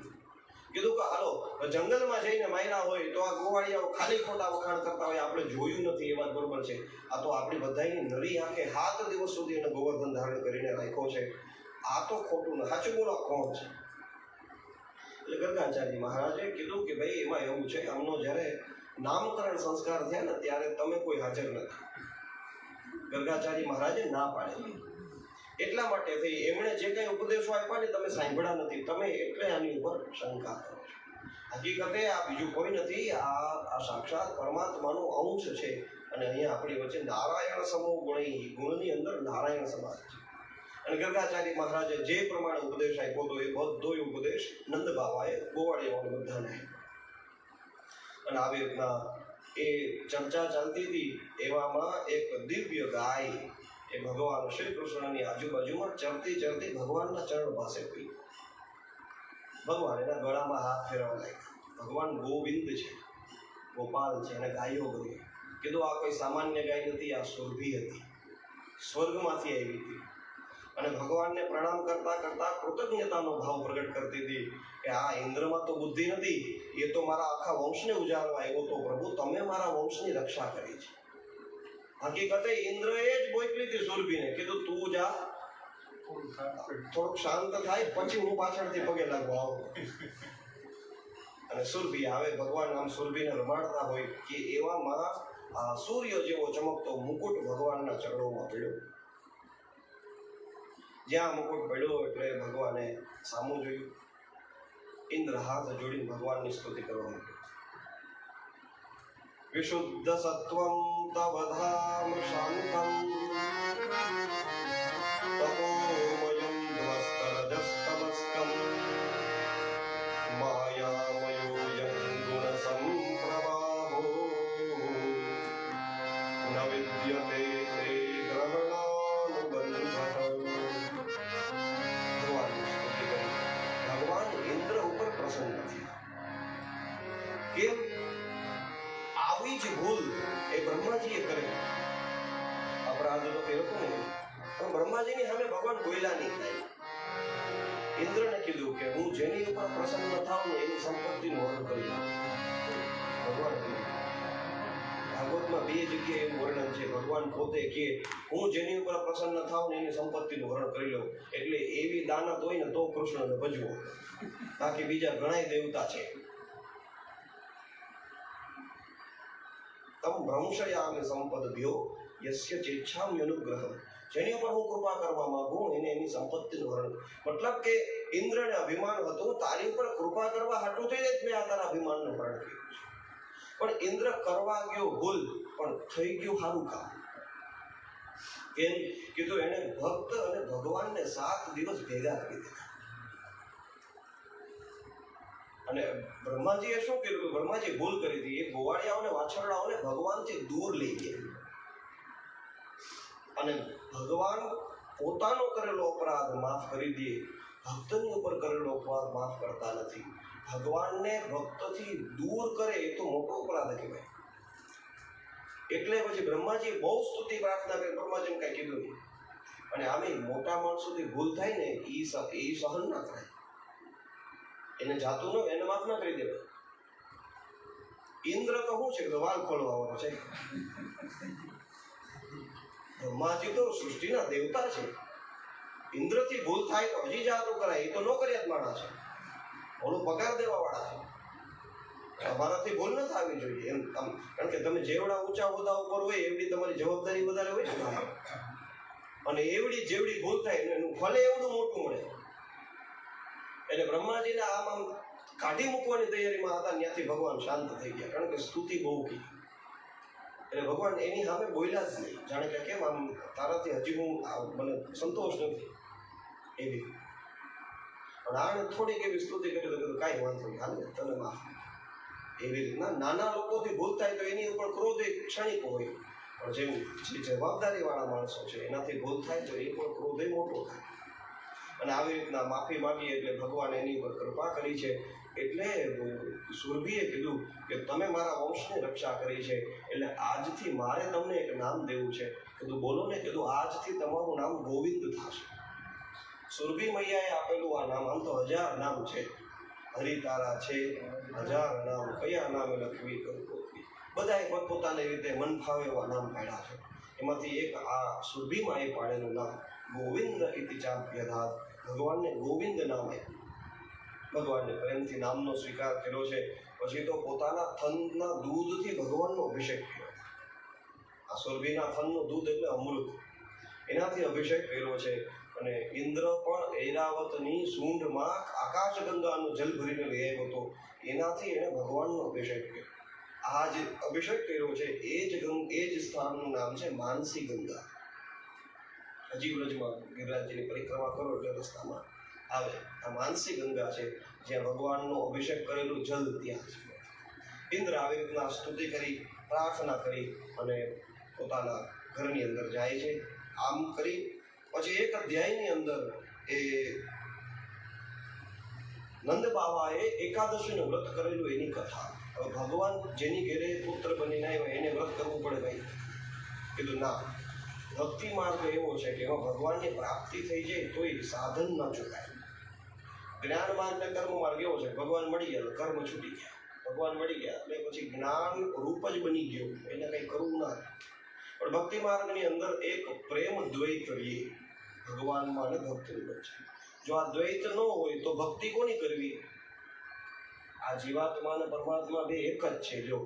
કીધું કે હાલો જંગલમાં જઈને માર્યા હોય તો આ ગોવાળિયાઓ ખાલી ખોટા વખાણ કરતા હોય, આપણે જોયું નથી એ વાત બરોબર છે. આ તો આપણી બધાની નરી આંખે 7 દિવસ સુધી એને ગોવર્ધન ધારણ કરીને રાખ્યો છે. આ તો ખોટું ને સાચું બોલો કોણ છે? એટલે ગર્ગાચાર્ય મહારાજે કીધું કે ભાઈ એમાં એવું છે, આમનો જ્યારે નામકરણ સંસ્કાર થયા ને ત્યારે તમે કોઈ હાજર નથી. ગર્ગાચાર્ય મહારાજે ના પાડેલી. એટલા માટે થઈ એમણે જે કંઈ ઉપદેશો આપ્યા ને તમે સાંભળ્યા નથી, તમે એટલે આની ઉપર શંકા કરો છો. હકીકતે આ બીજું કોઈ નથી, આ સાક્ષાત પરમાત્માનો અંશ છે. અને અહીંયા આપણી વચ્ચે નારાયણ સમૂહ ગુણની અંદર નારાયણ સમાજ છે. અને ગર્ગાચાર્ય મહારાજે જે પ્રમાણે ઉપદેશ આપ્યો હતો એ બધો ઉપદેશ નંદ બાબાએ ગોવાળિયાઓને બધાને આપ્યો. અને આવી રીતના એ ચર્ચા ચાલતી હતી. એવામાં એક દિવ્ય ગાય એ ભગવાન શ્રી કૃષ્ણની આજુબાજુમાં ચરતી ચરતી ભગવાનના ચરણ પાસે પડી. ભગવાન એના ગળામાં હાથ ફેરવવા લાગ્યા. ભગવાન ગોવિંદ છે, ગોપાલ છે, અને ગાયો બધી. કીધું આ કોઈ સામાન્ય ગાય નથી, આ સુરભી હતી, સ્વર્ગમાંથી આવી હતી. અને ભગવાનને પ્રણામ કરતા કરતા કૃતજ્ઞતાનો ભાવ પ્રગટ કરતી હતી કે આ ઇન્દ્રમાં તો બુદ્ધિ નથી, એ તો મારા આખા વંશને ઉજાડવા આવ્યો તો પ્રભુ તમે મારા વંશની રક્ષા કરી છે. હકીકતે ઇન્દ્રએ જ મોકલી હતી સુરભીને, કીધું તું જા, થોડુંક શાંત થાય પછી હું પાછળથી પગે લાગવા આવું. અને સુરભી આવે. ભગવાન આમ સુરભીને રમાડતા હોય કે એવામાં આ સૂર્ય જેવો ચમકતો મુકુટ ભગવાનના ચરણોમાં પડ્યો. જ્યાં મુકુટ પડ્યો એટલે ભગવાને સામું જોયું. ઇન્દ્ર હાથ જોડીને ભગવાનની સ્તુતિ કરવા માંડ્યો. વિશુદ્ધ સત્વમ તવ ધામ શાંતમ તપોમયં ધ્વસ્તરજસ્તમસ્કમ માયામયોऽયં ગુણસંપ્રવાહો ન વિદ્યતે તે ગ્રહણાનુબંધઃ. ભગવાન ઇન્દ્ર ઉપર પ્રસન્ન થયા. કેમ? આવી જ ભૂલ એ બ્રહ્માજીએ કરી. અપરાધ તો કર્યો હતો ને, પણ બ્રહ્માજીની સામે ભગવાન બોલ્યા નહીં. ઇન્દ્રને કીધું કે હું જેની ઉપર પ્રસન્ન થાઉં ને એની સંપત્તિનું વર્ણન કરી દઉં. ભગવાન કીધું. ભાગવતમાં બે જગ્યાએ એવું વર્ણન છે. ભગવાન પોતે કે હું જેની ઉપર પ્રસન્ન થાઉં ને એની સંપત્તિનું વર્ણન કરી લઉં. એટલે એવી દાનત હોય ને તો કૃષ્ણને ભજવો, બાકી બીજા ઘણા દેવતા છે. તમ ભ્રંશયામિ સંપદભ્યો યસ્ય ચેચ્છામ્યનુગ્રહ. જેની ઉપર હું કૃપા કરવા માંગુ એને એની સંપત્તિનું વર્ણન. મતલબ કે ઇન્દ્રને અભિમાન હતું તારી ઉપર કૃપા કરવા હાટું થઈ જ મેં આ તારા અભિમાનનું વર્ણન કર્યું છે. પણ ઇન્દ્ર કરવા ગયો ભૂલ, પણ થઈ ગયું સારું કામ. કેમ? કીધું એને ભક્ત અને ભગવાનને 7 દિવસ ભેગા કરી દીધા. અને બ્રહ્માજીએ શું કર્યું? બ્રહ્માજી ભૂલ કરી હતી. એ ગોવાળિયાઓને વાછરડાઓને ભગવાનથી દૂર લઈ ગયા. અને ભગવાન પોતાનો કરેલો અપરાધ માફ કરી દે, ભક્તની ઉપર કરેલો અપરાધ માફ કરતા નથી. ભગવાનને ભક્તથી દૂર કરે એ તો મોટો અપરાધ કહેવાય. એટલે પછી બ્રહ્માજી બહુ સ્તુતિ પ્રાર્થના કરી. બ્રહ્માજીને કઈ કીધું નહીં. અને આમે મોટા માણસોથી ભૂલ થાય ને એ સહન ના થાય. એને જાતું ન, એને માફ ના કરી દેવાય. ઇન્દ્ર તો શું છે? વાલ ખોલવાનો છે. બ્રહ્માજી તો સૃષ્ટિના દેવતા છે. ઇન્દ્રથી ભૂલ થાય તો હજી જાતું કરાય. એ તો નો કર્યા માણસ છે, ઓનું પગાર દેવા વાળા છે. તમારાથી ભૂલ ન થવી જોઈએ એમ. કારણ કે તમે જેવડા ઊંચા હોદ્દા ઉપર હોય એવડી તમારી જવાબદારી વધારે હોય છે. અને એવડી જેવડી ભૂલ થાય એનું ફલે એવડું મોટું મળે. એટલે બ્રહ્માજીને આમ કાઢી મૂકવાની તૈયારીમાં હતા. ત્યાંથી ભગવાન શાંત થઈ ગયા, કારણ કે સ્તુતિ બહુ કી. એટલે ભગવાન એની સામે બોલ્યા જ નહીં. જાણે કે કેમ આમ તારાથી હજી હું મને સંતોષ નથી એવી. પણ આને થોડીક એવી સ્તુતિ કરી તો કીધું કાંઈ વાંધો નહીં, હાલ તને માફ. એવી રીતના નાના લોકોથી ભૂલ થાય તો એની ઉપર ક્રોધ એક ક્ષણિક હોય, પણ જેમ જે જવાબદારી વાળા માણસો છે એનાથી ભૂલ થાય તો એ પણ ક્રોધ મોટો થાય. અને આવી રીતના માફી માંગી એટલે ભગવાન એની ઉપર કૃપા કરી છે. એટલે સુરભીએ કીધું કે તમે મારા વંશની રક્ષા કરી છે, એટલે આજથી મારે તમને એક નામ દેવું છે. કીધું બોલો ને. કીધું આજથી તમારું નામ ગોવિંદ થશે. સુરભી મૈયાએ આપેલું આ નામ, આમ તો 1000 નામ છે. હરિતારા છે, 1000 નામ. કયા નામે લખવી કરું બધાએ પોતપોતાની રીતે મન ફાવે એવા નામ પાડ્યા છે. એમાંથી એક આ સુરભીમાં એ પાડેલું નામ ગોવિંદ ઇતિ ચાપ્યધાત. ભગવાનને ગોવિંદ નામ આપ્યું. ભગવાનને પ્રેમથી નામનો સ્વીકાર કર્યો છે. પછી તો પોતાના થનના દૂધથી ભગવાનનો અભિષેક કર્યો. આ સુરભીના થનનું દૂધ એટલે અમૃત, એનાથી અભિષેક કર્યો છે. અને ઇન્દ્ર પણ ઐરાવતની સૂંઢમાં આકાશગંગાનું જલ ભરીને લઈ આવ્યો હતો. એનાથી એણે ભગવાનનો અભિષેક કર્યો. આ જે અભિષેક કર્યો છે એ જ સ્થાનનું નામ છે માનસી ગંગા. હજી વ્રજમાં ગિરિરાજજીની પરિક્રમા કરો એટલે રસ્તામાં આવે આ માનસી ગંગા છે, જ્યાં ભગવાનનો અભિષેક કરેલું જલ ત્યાં છે. ઇન્દ્ર આવી રીતના સ્તુતિ કરી, પ્રાર્થના કરી અને પોતાના ઘરની અંદર જાય છે. આમ કરી પછી એક અધ્યાયની અંદર એ નંદ બાવાએ એકાદશીનું વ્રત કરેલું એની કથા. હવે ભગવાન જેની ઘેરે પુત્ર બનીને આવ્યો એને વ્રત કરવું પડે ભાઈ? કીધું ના, ભક્તિ માર્ગ એવો છે કે એમાં ભગવાનની પ્રાપ્તિ થઈ જાય તોય સાધન ન ચૂકાય. જ્ઞાન માર્ગ ને કર્મ માર્ગ એવો છે, ભગવાન મળી ગયા કર્મ છૂટી ગયા, ભગવાન મળી ગયા એટલે પછી જ્ઞાન રૂપ જ બની ગયું, એને કંઈ કરવું ના. પણ ભક્તિ માર્ગની અંદર એક પ્રેમ દ્વૈત રહીએ ભગવાનમાં અને ભક્તિની વચ્ચે. જો આ દ્વૈત ન હોય તો ભક્તિ કોની કરવી? આ જીવાત્મા અને પરમાત્મા બે એક જ છે જો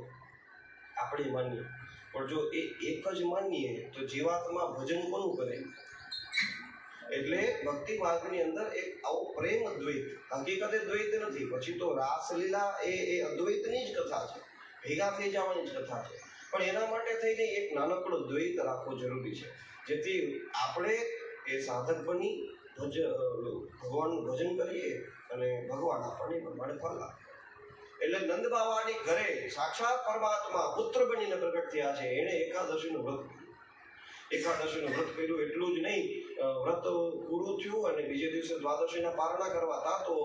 આપણે માનીએ. પણ જો એ એક જ માનીએ તો જીવાત્મા ભજન કોનું કરે? એટલે ભક્તિ માર્ગની અંદર એક આવો પ્રેમ દ્વૈત, હકીકતે દ્વૈત નથી. પછી તો રાસલીલા એ અદ્વૈતની જ કથા છે, ભેગા થઈ જવાની જ કથા છે. પણ એના માટે થઈને એક નાનકડો દ્વૈત રાખવો જરૂરી છે, જેથી આપણે એ સાધક બની ભગવાનનું ભજન કરીએ અને ભગવાન આપણને પ્રમાણે ફળ આપે. એટલે નંદ બાવાની ઘરે સાક્ષાત પરમાત્મા પુત્ર બનીને પ્રગટ થયા છે. એણે એકાદશીનું વ્રત કર્યું. એકાદશીનું વ્રત કર્યું એટલું જ નહીં, વ્રત પૂરું થયું અને બીજે દિવસે દ્વાદશીના પારણા કરવા હતા તો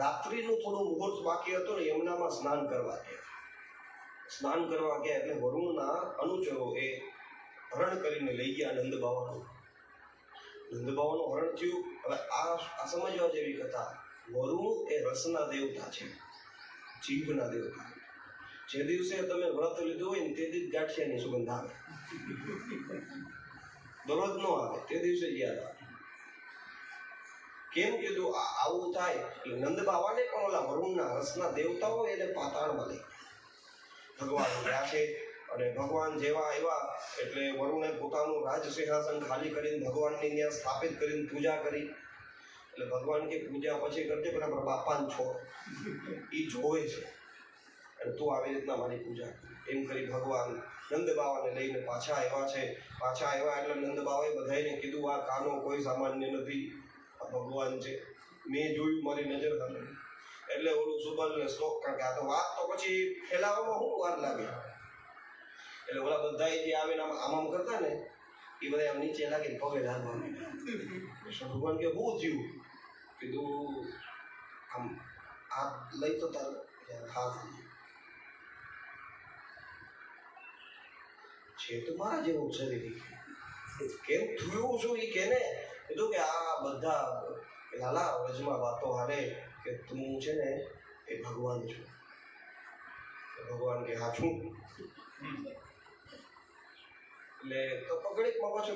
રાત્રિનું થોડું મુહૂર્ત બાકી હતું ને યમુનામાં સ્નાન કરવા ગયા. સ્નાન કરવા ગયા એટલે વરુણના અનુચરો એ હરણ કરીને લઈ ગયા નંદ બાવાનું. નંદ બાવાનું હરણ થયું. હવે આ સમજવા જેવી કથા. વરુણ એ રસના દેવતા છે, જીભના દેવતા. જે દિવસે તમે વ્રત લીધું હોય ને તે દિવસ ગાંઠિયાની સુગંધ આવે, દરરોજ નો આવે, તે દિવસે જ યાદ આવે. કેમ કીધું આવું થાય? એટલે નંદ બાવાને પણ ઓલા વરુણના રસના દેવતાઓ એને પાતાળમાં લઈ ભગવાન ગયા છે. અને ભગવાન જેવા આવ્યા એટલે વરુણે પોતાનું રાજ સિંહાસન ખાલી કરીને ભગવાનની ત્યાં સ્થાપિત કરીને પૂજા કરી. એટલે ભગવાન કે પૂજા પછી કરજે પણ આપણા બાપાને છોડ, એ જોવે છે અને તું આવી રીતના મારી પૂજા એમ કરી ભગવાન નંદ બાવાને લઈને પાછા આવ્યા છે. પાછા આવ્યા એટલે નંદ બાવાએ બધાને કીધું આ કાનો કોઈ સામાન્ય નથી, આ ભગવાન છે, મેં જોયું મારી નજર સામે. એટલે ઓલું સુબલ ને શ્લોક, કારણ કે આ તો વાત તો પછી ફેલાવવામાં શું વાર લાગે. એટલે ઓલા બધા જે આવીને આમ કરતા ને એ બધા આમ નીચે લાગીને પગે લાગવા ભગવાન કે શું થયું? કીધું આમ આ લઈ તો તારે હાથ છે તો મારા જેવું શરીર, કેમ થયું શું એ કે ને. કીધું કે આ બધા લાલા વ્રજમાં વાતો હાલે કે તું છે ને એ ભગવાન છું. ભગવાન કે હા છું. એટલે તો પગડીમાં પાછો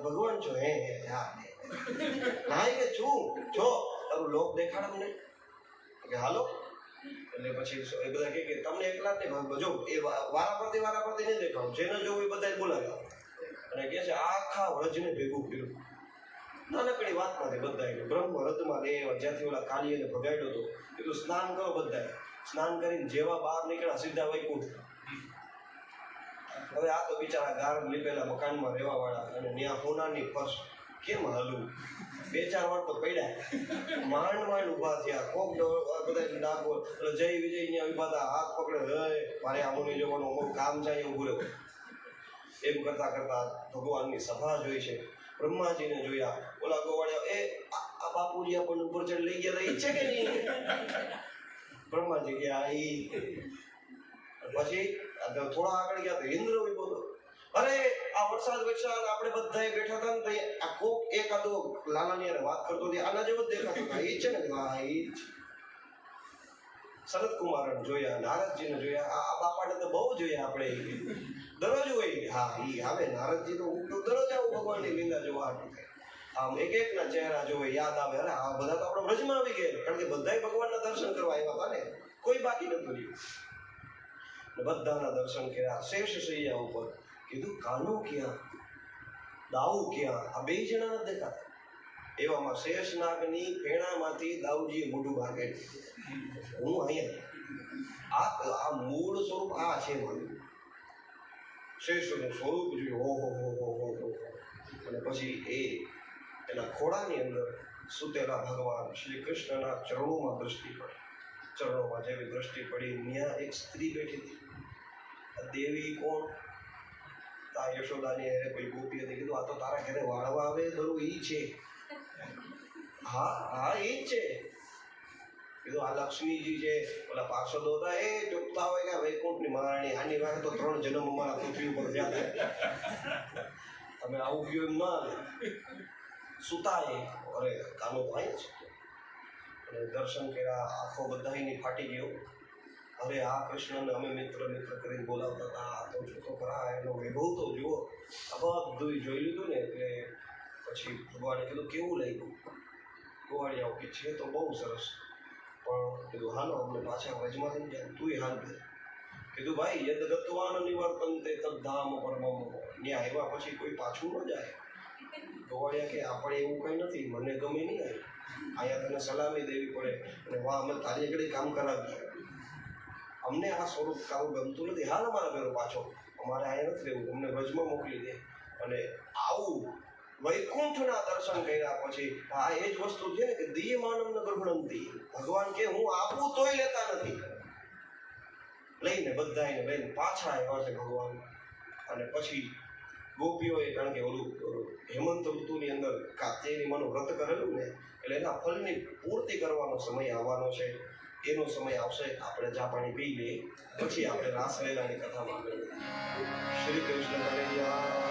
ભગવાન છો? હે હા ના કે છું છો, તારું લોક દેખાડ મને કે હાલો. એટલે પછી એ બધા કે તમને એકલા જ નહીં, જો એ વારાફરતી નહીં દેખાડું, જેને જોવું એ બધા બોલાવ્યા. અને કે છે આખા વ્રજને ભેગું કર્યું. નાનકડી વાત નથી બધાને બ્રહ્મ રથમાં લે જ્યાંથી ઓલા કાલીને ભગાડ્યો હતો. કીધું સ્નાન કરો બધાએ. સ્નાન કરીને જેવા બહાર નીકળ્યા સીધા વૈકુંઠ. હવે આ તો બિચારા ગાર લીપેલા મકાનમાં રહેવા વાળા અને ત્યાં હોનાની ફર્શ કેમ હાલવું? 2-4 વાર તો પડ્યા, માંડ ઉભા થયા. કોક બધા ડાકો જય વિજય ત્યાં ઉભા હતા, હાથ પકડે, હે મારે આવું નહીં જોવાનું, અમુક કામ જાય એવું રહ્યો. એમ કરતા કરતા ભગવાનની સભા જોઈ છે. બ્રહ્માજીને જોયા. ઓલા ગોવાળિયા એ આ બાપુજી આપણને ઉપર ચડ લઈ ગયા ઈચ્છે કે નહીં? બ્રહ્માજી ગયા. પછી થોડા આગળ ગયા તો ઇન્દ્ર બોલો, અરે આ વરસાદ આપણે બધા બેઠા હતા ને તો આ કોક એકાદો લાલાની વાત કરતો હતી, આના જેવો જ દેખાતો હતા. એ છે ને હા એ જ. શરદ કુમારને જોયા, નારદજીને જોયા. આ બાપાને તો બહુ જોયા આપણે, દરરોજ હોય. હા એ આવે નારદજી તો દરરોજ આવું ભગવાનની લીલા જોવા આમ એક એકના ચહેરા જોવે, યાદ આવે. અરે આ બધા તો આપણા વ્રજમાં આવી ગયા, કારણ કે બધા ભગવાનના દર્શન કરવા આવ્યા હતા ને, કોઈ બાકી નતું રહ્યું. બધાના દર્શન કર્યા. શેષ શૈયા ઉપર. કીધું કાનો ક્યાં, દાઉ ક્યાં? આ 2 જણા નથી દેખાતા. એવામાં શેષનાગની ફેણામાંથી દાઉજીએ મોઢું બહાર કાઢ્યું. હું અહીંયા આ મૂળ સ્વરૂપ આ છે મારું. શેષનું સ્વરૂપ જોયું. હો. અને પછી એના ખોળાની અંદર સુતેલા ભગવાન શ્રી કૃષ્ણના ચરણોમાં દ્રષ્ટિ પડી. ચરણોમાં જેવી દ્રષ્ટિ પડી ત્યાં એક સ્ત્રી બેઠી હતી. દેવી કોણ? તા યશોદાની એને કોઈ ગોપી હતી. કીધું આ તો તારા ઘરે વાળવા આવે ધરું ઈ છે. હા એ જ છે. કીધું આ લક્ષ્મીજી છે. ઓલા પાર્ષદો હતા એ ચૂપતા હોય કે વૈકુંઠની મહારાણી આની વાગે તો 3 જન્મ અમારા પૃથ્વી ઉપર જ્યાં તમે આવું ગયું એમ ના સુતા અરે કાનો તો અહીં છે. અને દર્શન કર્યા. આંખો બધાની ફાટી ગયો. હવે આ કૃષ્ણને અમે મિત્ર કરીને બોલાવતા હતા. આ તો જોતો ખરા એનો વૈભવ તો જુઓ. આ બધું જોઈ લીધું ને એટલે પછી ભગવાને કીધું કેવું લાગ્યું? ગોવાળિયાઓ કે છે તો બહુ સરસ, પણ કીધું હાલો અમને પાછા વજમાં થઈ જાય. તું હાલ દે. કીધું ભાઈ યદ ગત્વાન નિવર્તન્તે તદ્ધામ પરમમ. ત્યાં આવ્યા પછી કોઈ પાછું ન જાય. ગોવાળિયા કે આપણે એવું કંઈ નથી, મને ગમે નહીં આવી. અહીંયા તને સલામી દેવી પડે અને વાહ અમે તારી આગળ કામ કરાવીએ. અમને આ સ્વરૂપ કામ ગમતું નથી. હાલ અમારા ઘરો પાછો, અમારે અહીંયા નથી રહેવું, અમને વ્રજમાં મોકલી દે. અને આવું વૈકુંઠના દર્શન કર્યા પછી આ એ જ વસ્તુ છે ને કે દીયમાનમ ગર્ભણંતી. ભગવાન કે હું આપું તોય લેતા નથી. લઈને બધાને લઈને પાછા આવ્યા છે ભગવાન. અને પછી ગોપીઓએ, કારણ કે ઓલું હેમંત ઋતુની અંદર કાત્યાયની વ્રત કરેલું ને એટલે એના ફળની પૂર્તિ કરવાનો સમય આવવાનો છે. એનો સમય આવશે. આપણે ચા પાણી પી લઈએ, પછી આપણે રાસલીલાની કથામાં શ્રી કૃષ્ણ કનૈયા